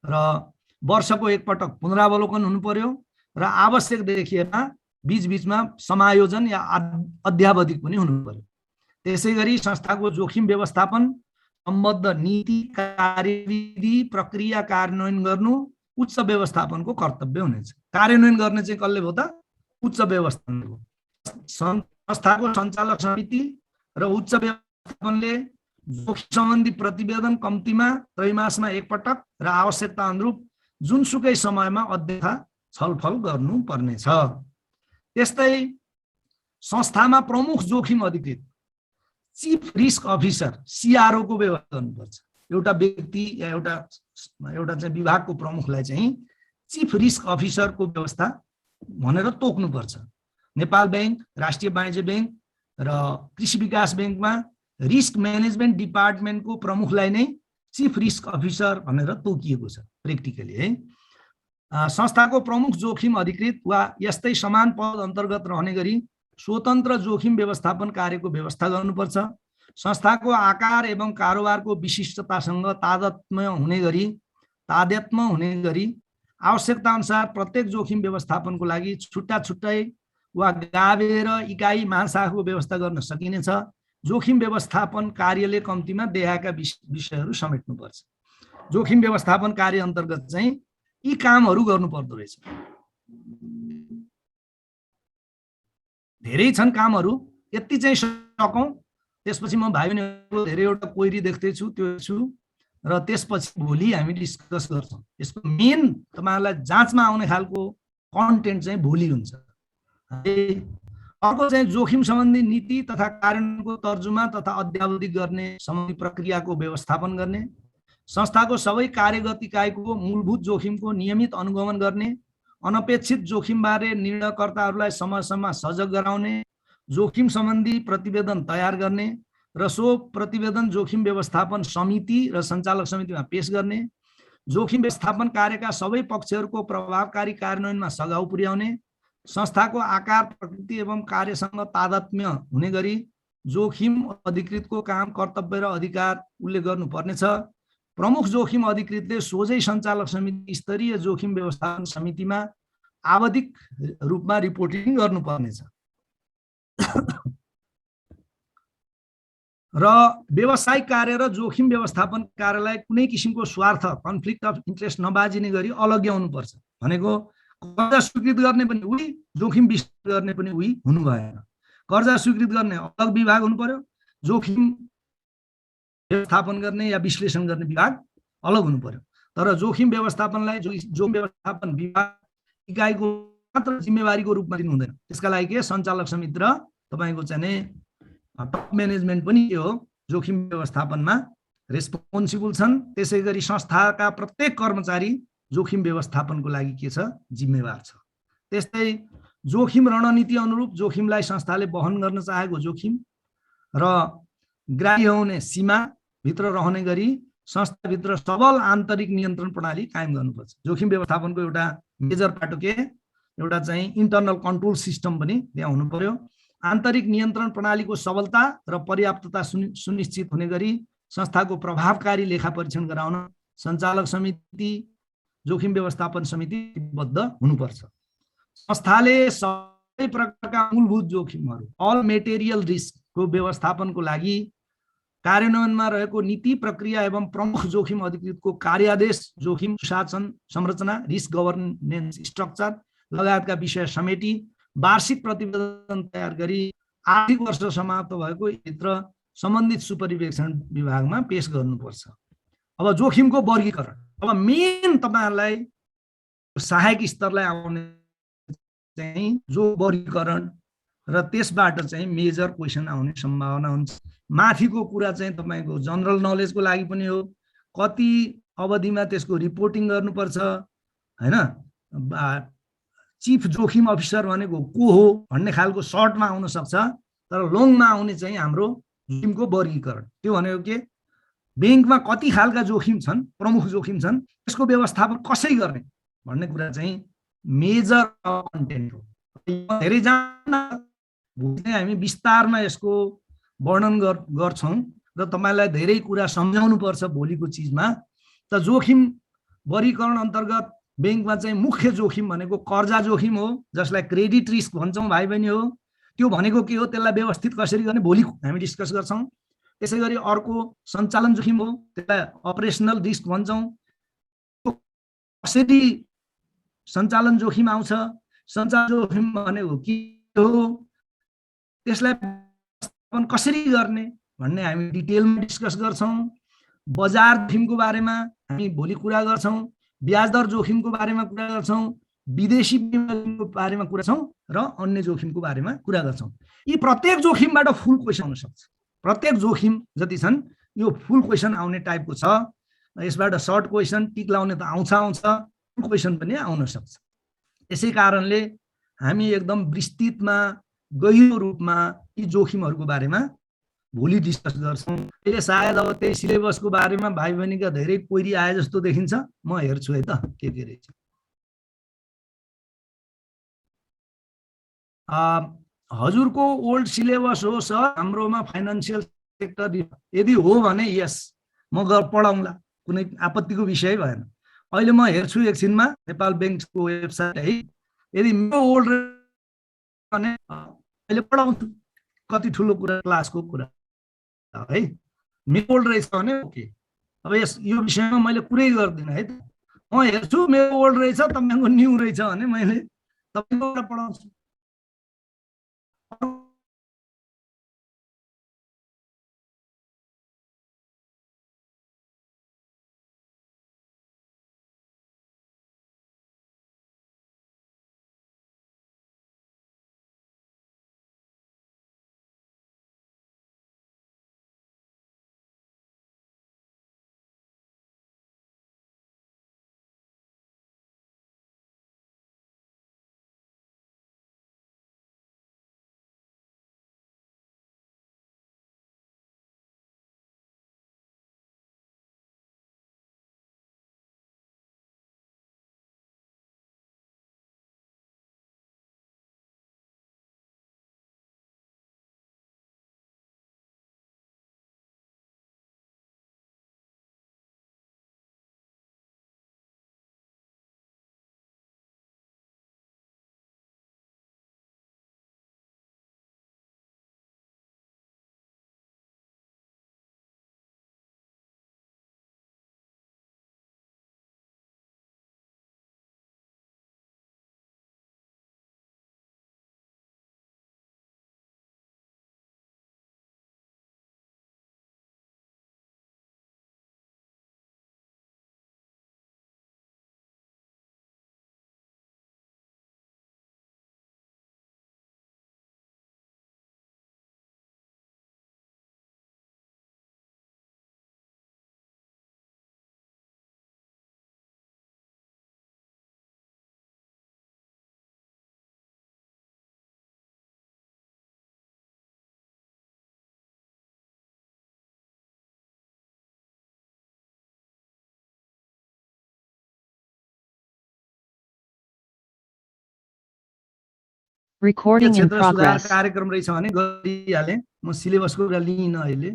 A: र वर्षको एकपटक पुनरावलोकन हुनु पर्यो र आवश्यक देखिएमा बीचबीचमा समायोजन या अध्यावधिक पनि हुनु पर्यो। त्यसैगरी संस्थाको जोखिम व्यवस्थापन सम्बद्ध नीति, कार्यविधि, प्रक्रिया कार्यान्वयन गर्नु उच्च व्यवस्थापनको कर्तव्य हुनेछ। कार्यान्वयन गर्ने चाहिँ कसले भयो त? उच्च व्यवस्थापनको। संस्थाको सञ्चालक समिति र उच्च व्यवस्थापनले जोखिम सम्बन्धी प्रतिवेदन कम्तीमा त्रैमासमा एकपटक र आवश्यकता अनुरूप जुनसुकै समयमा अध्ययन छलफल गर्नुपर्नेछ। त्यस्तै संस्थामा प्रमुख जोखिम अधिकृत चीफ रिस्क अफिसर CRO को व्यवस्था गर्नुपर्छ। एउटा व्यक्ति या एउटा चाहिँ विभागको प्रमुखलाई चाहिँ चीफ रिस्क अफिसरको व्यवस्था भनेर तोक्नुपर्छ। नेपाल बैंक, राष्ट्रिय वाणिज्य बैंक र कृषि विकास बैंकमा रिस्क म्यानेजमेन्ट डिपार्टमेन्टको प्रमुखलाई नै चीफ रिस्क अफिसर भनेर तोकिएको छ प्र्याक्टिकली है। संस्थाको प्रमुख जोखिम अधिकृत वा यस्तै समान पद अन्तर्गत रहने गरी स्वतन्त्र जोखिम व्यवस्थापन कार्यको व्यवस्था गर्नुपर्छ। संस्थाको आकार एवं कारोबारको विशिष्टतासँग तादात्म्य हुने गरी आवश्यकता अनुसार प्रत्येक जोखिम व्यवस्थापनको लागि छुट्टा छुट्टै वा गाभेर इकाइ महाशाखाको व्यवस्था गर्न सकिनेछ। जोखिम व्यवस्थापन कार्यले कम्तीमा देखाएका विषयहरू समेट्नुपर्छ। जोखिम व्यवस्थापन कार्य अन्तर्गत चाहिँ यी कामहरू गर्नुपर्दो रहेछ। धेरै छन् कामहरू, यति चाहिँ सकौं। त्यसपछि म भाइ बहिनीहरुको धेरैवटा क्वेरी देख्दैछु, त्यो छु र त्यसपछि भोलि हामी डिस्कस गर्छौं। यसको मेन तपाईहरुलाई जाँचमा आउने खालको कन्टेन्ट चाहिँ भोलि हुन्छ। अर्को चाहिँ जोखिम सम्बन्धी नीति तथा कार्यान्वयनको तर्जुमा तथा अध्यावधिक गर्ने सम्बन्धी प्रक्रियाको व्यवस्थापन गर्ने, संस्थाको सबै कार्यगत इकाइको मूलभूत जोखिमको नियमित अनुगमन गर्ने, अनपेक्षित जोखिमबारे निर्णयकर्ताहरूलाई समयसम्म सजग गराउने, जोखिम सम्बन्धी प्रतिवेदन तयार गर्ने र सो प्रतिवेदन जोखिम व्यवस्थापन समिति र सञ्चालक समितिमा पेश गर्ने, जोखिम व्यवस्थापन कार्यका सबै पक्षहरूको प्रभावकारी कार्यान्वयनमा सघाउ पुर्याउने, संस्थाको आकार, प्रकृति एवं कार्यसँग तादात्म्य हुने गरी जोखिम अधिकृतको काम, कर्तव्य र अधिकार उल्लेख गर्नुपर्नेछ। प्रमुख जोखिम अधिकृतले सोझै सञ्चालक समिति स्तरीय जोखिम व्यवस्थापन समितिमा आवधिक रूपमा रिपोर्टिङ गर्नुपर्नेछ। र व्यवसायिक कार्य र जोखिम व्यवस्थापन कार्यलाई कुनै किसिमको स्वार्थ, कन्फ्लिक्ट अफ इन्ट्रेस्ट नबाजिने गरी अलग्याउनु पर्छ। भनेको कर्जा स्वीकृत गर्ने पनि उही, जोखिम विश्लेषण गर्ने पनि उही हुनु भएन। कर्जा स्वीकृत गर्ने अलग विभाग हुनु पर्यो, जोखिम व्यवस्थापन गर्ने या विश्लेषण गर्ने विभाग अलग हुनु पर्यो। तर जोखिम व्यवस्थापनलाई जोखिम व्यवस्थापन विभाग इकाइको मात्र जिम्मेवारीको रूपमा दिनु हुँदैन। त्यसका लागि के सञ्चालक समिति र तपाईको चाहिँ टप म्यानेजमेन्ट पनि के हो, जोखिम व्यवस्थापनमा रेस्पोन्सिबल छन्। त्यसैगरी संस्थाका प्रत्येक कर्मचारी जोखिम व्यवस्थापनको लागि के छ, जिम्मेवार छ। त्यस्तै जोखिम रणनीति अनुरूप जोखिमलाई संस्थाले वहन गर्न चाहेको जोखिम र ग्राह्य हुने सीमा भित्र रहने गरी संस्थाभित्र सबल आन्तरिक नियन्त्रण प्रणाली कायम गर्नुपर्छ। जोखिम व्यवस्थापनको एउटा मेजर पाटो के, एउटा चाहिँ इन्टरनल कन्ट्रोल सिस्टम पनि त्यहाँ हुनु पर्यो। आन्तरिक नियन्त्रण प्रणालीको सबलता र पर्याप्तता सुनिश्चित हुने गरी संस्थाको प्रभावकारी लेखा परीक्षण गराउन सञ्चालक समिति, जोखिम व्यवस्थापन समिति बद्ध हुनुपर्छ। संस्थाले सबै प्रकारका मूलभूत जोखिमहरू अल मेटेरियल रिस्कको व्यवस्थापनको लागि कार्यान्वयनमा रहेको नीति प्रक्रिया एवं प्रमुख जोखिम अधिकृतको कार्यादेश, जोखिम शासन संरचना, रिस्क गभर्नेन्स स्ट्रक्चर लगायतका विषय समेटी वार्षिक प्रतिवेदन तयार गरी आर्थिक वर्ष समाप्त भएको भित्र सम्बन्धित सुपरिवेक्षण विभागमा पेश गर्नुपर्छ। अब जोखिमको वर्गीकरण, अब मेन तपाईहरुलाई सहायक स्तरलाई आउने चाहिँ जो वर्गीकरण र त्यसबाट चाहिँ मेजर क्वेशन आउने सम्भावना हुन्छ। माथिको कुरा चाहिँ तपाईको जनरल नलेजको लागि पनि हो, कति अवधिमा त्यसको रिपोर्टिङ गर्नुपर्छ हैन, चीफ जोखिम अफिसर भनेको को हो भन्ने खालको सर्टमा आउन सक्छ, तर लङमा आउने चाहिँ हाम्रो जोखिमको वर्गीकरण। त्यो भनेको के, बैंकमा कति खालका जोखिम छन्, प्रमुख जोखिम छन्, त्यसको व्यवस्थापन कसरी गर्ने भन्ने कुरा चाहिँ मेजर कन्टेन्ट हो। धेरै हामी विस्तारमा यसको वर्णन गर्छौं र तपाईलाई धेरै कुरा सम्झाउनु पर्छ भोलिको चीजमा। त जोखिम वर्गीकरण अन्तर्गत बैंकमा चाहिँ मुख्य जोखिम भनेको कर्जा जोखिम हो, जसलाई क्रेडिट रिस्क भन्छौं भाइ बहिनी हो। त्यो भनेको के हो, त्यसलाई व्यवस्थित कसरी गर्ने भोलि हामी डिस्कस गर्छौं। त्यसैगरी अर्को सञ्चालन जोखिम हो, त्यसलाई अपरेसनल रिस्क भन्छौं। कसरी सञ्चालन जोखिम आउँछ, सञ्चालन जोखिम भनेको के हो, त्यसलाई कसरी गर्ने भन्ने हामी डिटेलमा डिस्कस गर्छौं। बजार जोखिमको बारेमा हामी भोलि कुरा गर्छौं, ब्याज दर जोखिमको बारेमा कुरा गर्छौं, विदेशी जोखिमको बारेमा कुरा गर्छौं र अन्य जोखिमको बारेमा कुरा गर्छौं। यी प्रत्येक जोखिमबाट फुल क्वेशन आउन सक्छ। प्रत्येक जोखिम जति छन् यो फुल क्वेशन आउने टाइपको छ। यसबाट सर्ट क्वेशन टिक लाउने त आउँछ, फुल क्वेशन पनि आउन सक्छ। यसै कारणले हामी एकदम विस्तृतमा गहिरो रूपमा यी जोखिमहरूको बारेमा भोलि डिस्कस गर्छौं। अहिले सायद अब त्यही सिलेबसको बारेमा भाइ बहिनीका धेरै क्वेरी आए जस्तो देखिन्छ। म हेर्छु है त के रहेछ। हजुरको ओल्ड सिलेबस हो सर, हाम्रोमा फाइनान्शियल सेक्टर यदि हो भने यस म पढाउँला, कुनै आपत्तिको विषय भएन। अहिले म हेर्छु एकछिनमा नेपाल बैंकको वेबसाइट है, यदि मेरो ओल्ड भने अहिले पढाउँछु। कति ठुलो कुरा क्लासको कुरा है, मेरो ओल्ड रहेछ भने ओके। अब यो विषयमा मैले कुरै गर्दिनँ है त, म हेर्छु मेरो ओल्ड रहेछ तपाईको न्यू रहेछ भने मैले तपाईकोबाट पढाउँछु।
C: Recording in
A: क्षेत्र सुधार
C: progress.
A: कार्यक्रम रहेछ भने गरिहाले। म सिलेबसको कुरा लिइन अहिले।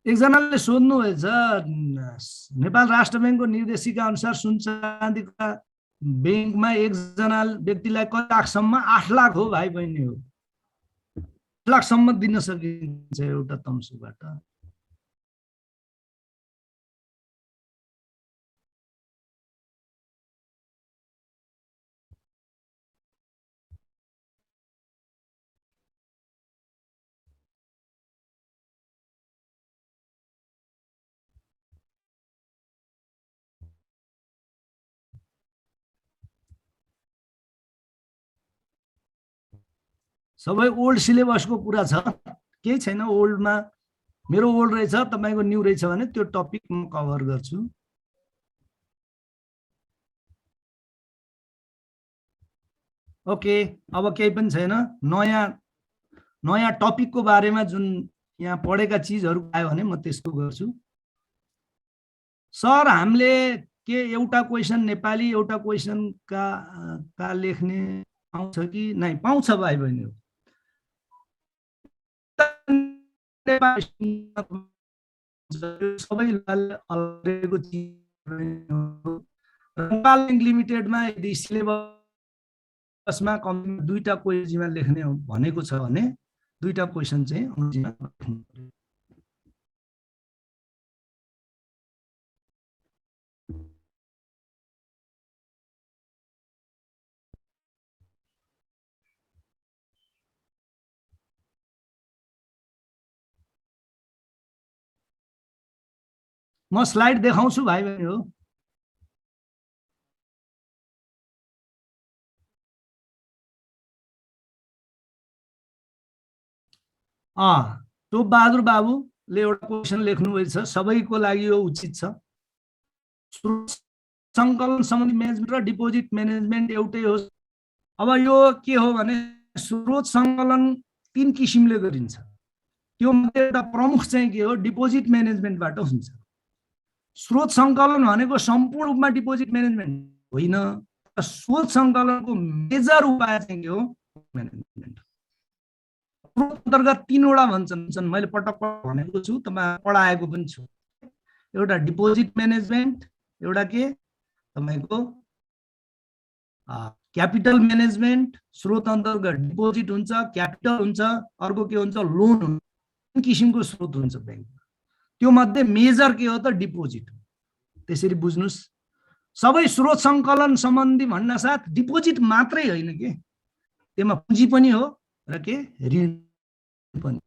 A: एकजनाले सोध्नु भएछ नेपाल राष्ट्र बैंकको निर्देशिका अनुसार सुन चाँदीका बैंकमा एकजना व्यक्तिलाई कति लाखसम्म 8 लाख हो भाइ बहिनी हो 8 लाखसम्म दिन सकिन्छ एउटा तम्सुबाट सबै ओल्ड सिलेबसको कुरा छ केही छैन ओल्डमा मेरो ओल्ड रहेछ तपाईको न्यू रहेछ भने त्यो टपिक म कभर गर्छु ओके अब केही पनि छैन नयाँ टपिकको बारेमा जुन यहाँ पढेका चीजहरु आयो भने म त्यसको गर्छु सर हामीले के एउटा क्वेशन नेपाली एउटा क्वेशन का लेख्ने पाउँछ कि नै पाउँछ भाइ बहिनी सबै अलरेको नेपाल लिमिटेडमा यदि सिलेबसमा कम दुईटा क्वेशनमा लेख्ने भनेको छ भने दुईटा क्वेशन चाहिँ अंग्रेजीमा लेख्नु पर्यो म स्लाइड देखाउँछु भाइ बहिनी हो टोप बहादुर बाबुले एउटा क्वेशन लेख्नु भएछ सबैको लागि यो उचित छ संकलन सम्बन्धी म्यानेजमेन्ट र डिपोजिट म्यानेजमेन्ट एउटै हो अब यो के हो भने स्रोत संकलन 3 किसिमले गरिन्छ त्यो मध्ये एउटा प्रमुख चाहिँ के हो डिपोजिट म्यानेजमेन्टबाट हुन्छ स्रोत संकलन भनेको सम्पूर्ण रूपमा डिपोजिट म्यानेजमेन्ट होइन स्रोत संकलनको मेजर उपाय चाहिँ के हो म्यानेजमेन्ट स्रोत अन्तर्गत 3 वटा भन्छन् मैले पटक भनेको छु तपाईँ पढाएको पनि छु एउटा डिपोजिट म्यानेजमेन्ट एउटा के तपाईको क्यापिटल म्यानेजमेन्ट स्रोत अन्तर्गत डिपोजिट हुन्छ क्यापिटल हुन्छ अर्को के हुन्छ लोन हुन्छ तीन किसिमको स्रोत हुन्छ बैंकमा त्यो मध्ये मेजर के हो त डिपोजिट त्यसरी बुझ्नुस् सबै स्रोत संकलन सम्बन्धी भन्न साथ डिपोजिट मात्रै होइन के त्यसमा पुँजी पनि हो र के ऋण पनि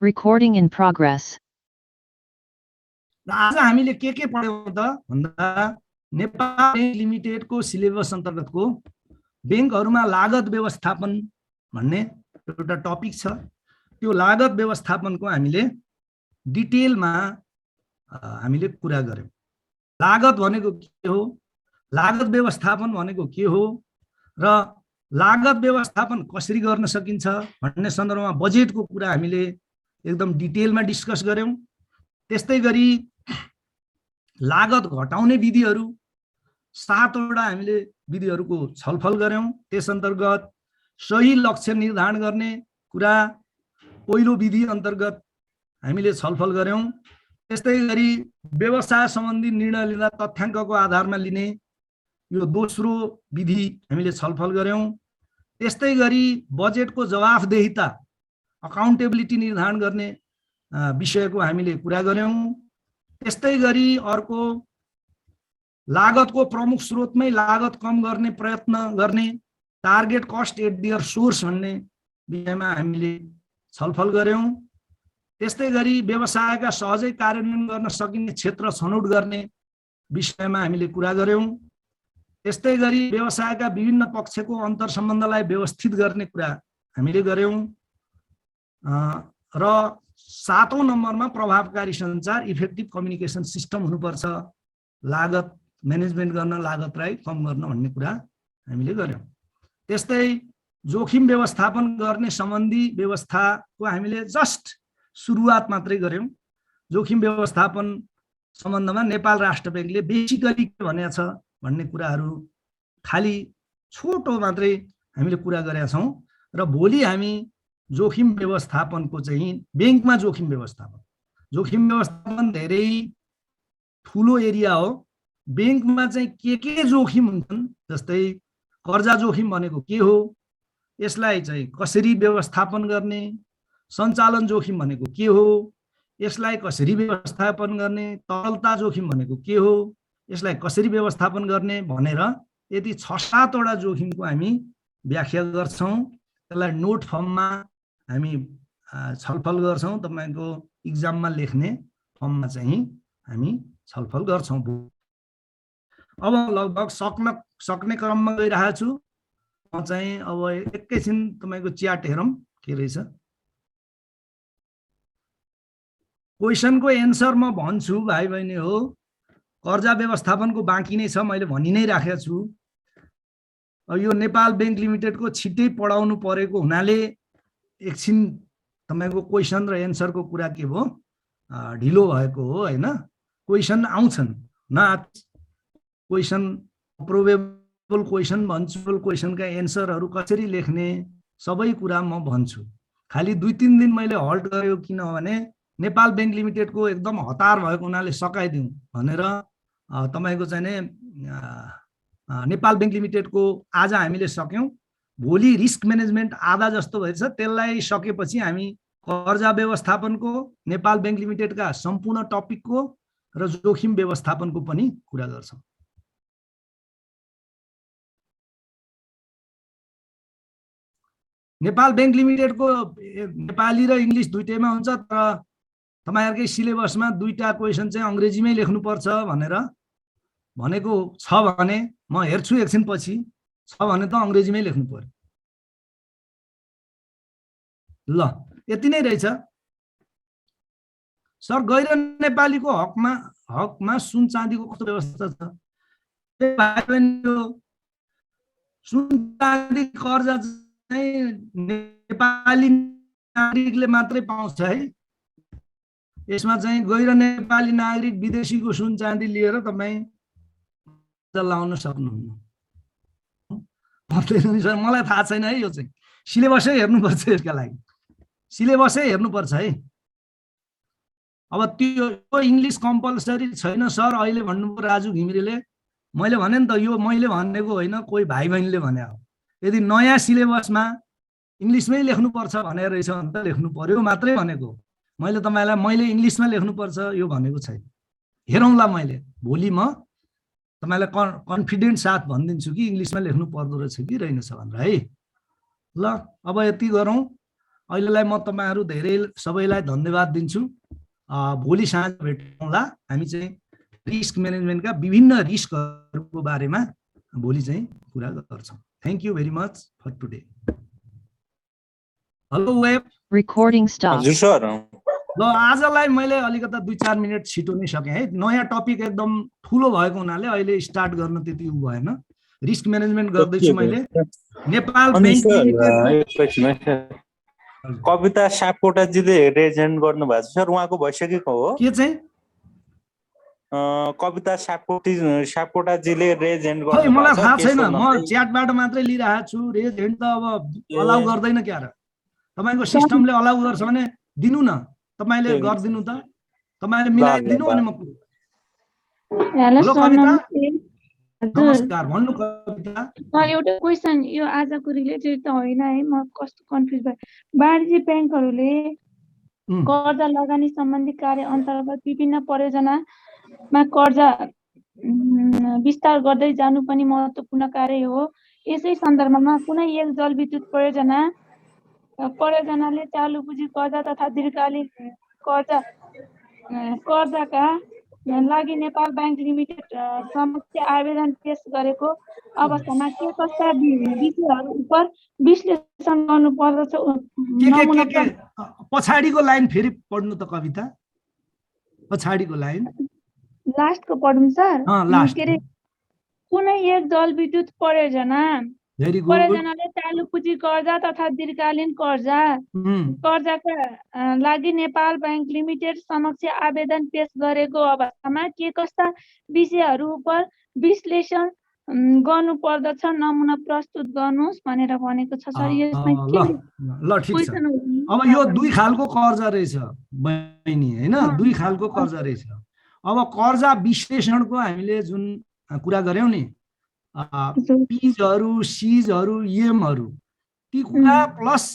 C: Recording in progress.
A: आज हामीले के पढ्यौं त भन्दा नेपाल बैंक लिमिटेडको सिलेबस अन्तर्गतको बैंकहरुमा लागत व्यवस्थापन भन्ने एउटा टपिक छ त्यो लागत व्यवस्थापनको हामीले डिटेलमा हामीले कुरा गर्यौं लागत भनेको के हो लागत व्यवस्थापन भनेको के हो र लागत व्यवस्थापन कसरी गर्न सकिन्छ भन्ने सन्दर्भमा बजेटको कुरा हामीले एकदम डिटेलमा डिस्कस गर्यौं त्यस्तै गरी लागत घटाउने विधिहरु 7 वटा हामीले विधिहरुको छलफल गर्यौं त्यस अन्तर्गत सही लक्ष्य निर्धारण गर्ने कुरा पहिलो विधि अन्तर्गत हामीले छलफल गर्यौं त्यस्तै गरी व्यवसाय सम्बन्धी निर्णय लिँदा तथ्याङ्कको आधारमा लिने यो दोस्रो विधि हामीले छलफल गर्यौं त्यस्तै गरी बजेटको जवाफदेहिता अकाउन्टेबिलिटी निर्धारण गर्ने विषयको हामीले कुरा गर्यौं त्यस्तै गरी अर्को लागतको प्रमुख स्रोतमै लागत कम गर्ने प्रयत्न गर्ने target cost at their source भन्ने विषयमा हामीले छलफल गर्यौं त्यस्तै गरी व्यवसायका सहजै कार्यान्वयन गर्न सकिने क्षेत्र छनौट गर्ने विषयमा हामीले कुरा गर्यौं त्यस्तै गरी व्यवसायका विभिन्न पक्षको अन्तर्सम्बन्धलाई व्यवस्थित गर्ने कुरा हामीले गर्यौं र 7औं नम्बरमा प्रभावकारी सञ्चार इफेक्टिभ कम्युनिकेसन सिस्टम हुनुपर्छ, लागत म्यानेजमेन्ट गर्न, लागतलाई कम गर्न भन्ने कुरा हामीले गर्यौं। त्यस्तै जोखिम व्यवस्थापन गर्ने सम्बन्धी व्यवस्थाको हामीले जस्ट सुरुवात मात्रै गर्यौं। जोखिम व्यवस्थापन सम्बन्धमा नेपाल राष्ट्र बैंकले बेसिकली के भनेको छ भन्ने कुराहरू खाली छोटो मात्रै हामीले कुरा गरेका छौं र भोलि हामी जोखिम व्यवस्थापनको चाहिँ बैंकमा जोखिम व्यवस्थापन धेरै ठुलो एरिया हो। बैंकमा चाहिँ के जोखिम हुन्छन्, जस्तै कर्जा जोखिम भनेको के हो, यसलाई चाहिँ कसरी व्यवस्थापन गर्ने, सञ्चालन जोखिम भनेको के हो, यसलाई कसरी व्यवस्थापन गर्ने, तरलता जोखिम भनेको के हो, यसलाई कसरी व्यवस्थापन गर्ने भनेर यदि 6-7 वटा जोखिमको हामी व्याख्या गर्छौं। त्यसलाई नोट फर्ममा हामी छलफल गर्छौं। तपाईको एक्जाममा लेख्ने फर्ममा चाहिँ हामी छलफल गर्छौं। अब लगभग सक्ने क्रममा गइरहेको छु। म चाहिँ अब एकैछिन तपाईको च्याट हेरौं के रहेछ। क्वेशनको एन्सर म भन्छु भाइ बहिनी हो। कर्जा व्यवस्थापनको बाँकी नै छ, मैले भनि नै राखेको छु। यो नेपाल बैंक लिमिटेडको छिट्टै पढाउनु परेको हुनाले एकछिन तपाईको क्वेशन र एन्सरको कुरा के भयो, ढिलो भएको हो हैन। क्वेशन आउँछन्, क्वेशन प्रोबेबल क्वेशन भन्छु, क्वेशनका एन्सरहरू कसरी लेख्ने सबै कुरा म भन्छु। खाली 2-3 दिन मैले हल्ट गर्यो किनभने नेपाल बैंक लिमिटेडको एकदम हतार भएको हुनाले सकाइदिउँ भनेर तपाईको चाहिँ नि नेपाल बैंक लिमिटेडको आज हामीले सक्यौं। भोलि रिस्क म्यानेजमेन्ट आधा जस्तो भएछ, त्यसलाई सकेपछि हामी कर्जा व्यवस्थापनको, नेपाल बैंक लिमिटेडका सम्पूर्ण टपिकको र जोखिम व्यवस्थापनको पनि कुरा गर्छौं। नेपाल बैंक लिमिटेडको नेपाली र इंग्लिश दुईटैमा हुन्छ, तर तपाईहरुकै सिलेबसमा 2टा क्वेशन चाहिँ अंग्रेजीमै लेख्नुपर्छ भनेर भनेको छ भने म हेर्छु एकछिन पछि, छ भने त अंग्रेजीमै लेख्नु पर्यो। ल यति नै रहेछ सर। गैर नेपालीको हकमा सुन चाँदीको कस्तो व्यवस्था छ? सुन चाँदी कर्जा चाहिँ नेपाली नागरिकले मात्रै पाउँछ है। यसमा चाहिँ गैर नेपाली नागरिक विदेशीको सुन चाँदी लिएर तपाई लाउन सक्नुहुन्न। सर मलाई थाहा छैन है, यो चाहिँ सिलेबसै हेर्नुपर्छ, यसका लागि सिलेबसै हेर्नुपर्छ है। अब त्यो इंग्लिश कम्पलसरी छैन सर अहिले भन्नुभयो राजु घिमिरेले। मैले भने नि त यो मैले भनेको होइन, कोही भाइ बहिनीले भने हो। यदि नयाँ सिलेबसमा इंग्लिशमै लेख्नुपर्छ भनेर रहेछ भने त लेख्नु पर्यो मात्रै भनेको। मैले तपाईलाई मैले इंग्लिशमा लेख्नुपर्छ यो भनेको छैन। हेरौँला, मैले भोलि म तपाईलाई कन्फिडेन्ट साथ भनिदिन्छु कि इंग्लिशमा लेख्नु पर्दो रहेछ कि रहेनछ भनेर है। ल अब यति गरौँ अहिलेलाई। म तपाईहरु धेरै सबैलाई धन्यवाद दिन्छु। भोलि साँझ भेटौँला। हामी चाहिँ रिस्क म्यानेजमेन्टका विभिन्न रिस्कहरुको बारेमा भोलि चाहिँ कुरा गर्छौं। Thank you very much for today. Hello web
C: Recording stop.
D: हजुर सर।
A: ल आजलाई मैले अलिकता 2-4 मिनेट छिटो नै सके है। नयाँ टपिक एकदम ठुलो भएको हुनाले अहिले स्टार्ट गर्न त्यति उ भएन। रिस्क म्यानेजमेन्ट गर्दैछु मैले। नेपाल बैंक
D: कविता सापकोटाजीले रेजेन्ट गर्नु भएको छ सर, उहाँको भइसकेको हो
A: के चाहिँ?
D: कविता सापकोटाजीले रेजेन्ट
A: खै
D: गर्नु
A: मलाई
D: भएको
A: थाहा
D: छ।
A: छैन, म च्याटबाट मात्रै लिइरहेको छु। रेज हेन्ड त अब अलाउ गर्दैन क्या र? तपाईको सिस्टमले अलाउ गर्छ भने दिनु न, तपाईले गर्दिनु त, तपाईले मिलाइदिनु अनि म। हेलो कविता, नमस्कार, भन्नु कविता।
E: एउटा क्वेशन, यो आजको रिलेटेड त होइन है, म कस्तो कन्फ्युज भए। वाणिज्य ब्याङ्कहरूले कर्जा लगानी सम्बन्धी कार्य अन्तर्गत विभिन्न परियोजनामा कर्जा विस्तार गर्दै जानु पनि महत्त्वपूर्ण कार्य हो। यसै सन्दर्भमा कुनै एक जलविद्युत परियोजनाले चालु पुँजी कर्जा तथा दीर्घकालीन कर्जाका लागि नेपाल ब्याङ्क लिमिटेड समक्ष आवेदन पेश गरेको अवस्थामा के कस्ता विषयहरू उप विश्लेषण गर्नुपर्दछ नमुना
A: के पछाडिको लाइन फेरि पढ्नु त कविता, पछाडिको लाइन
E: लास्टको पढौँ सर।
A: लास्ट।
E: के अरे कुनै एक जलविद्युत परियोजना
A: भेरी गुड।
E: परियोजनाले चालु पुँजी कर्जा तथा दीर्घकालीन कर्जाका लागि नेपाल ब्याङ्क लिमिटेड समक्ष आवेदन पेश गरेको अवस्थामा के कस्ता विषयहरू उप विश्लेषण गर्नु पर्दछ नमुना प्रस्तुत गर्नुहोस् भनेर भनेको छ सर। यसमा
A: ल ठिक छ। अब यो दुई खालको कर्जा रहेछ बहिनी हैन, दुई खालको कर्जा रहेछ। अब कर्जा विश्लेषणको हामीले जुन कुरा गर्यौं नि, पीजहरू, सीजहरू, एमहरू, ती कुरा प्लस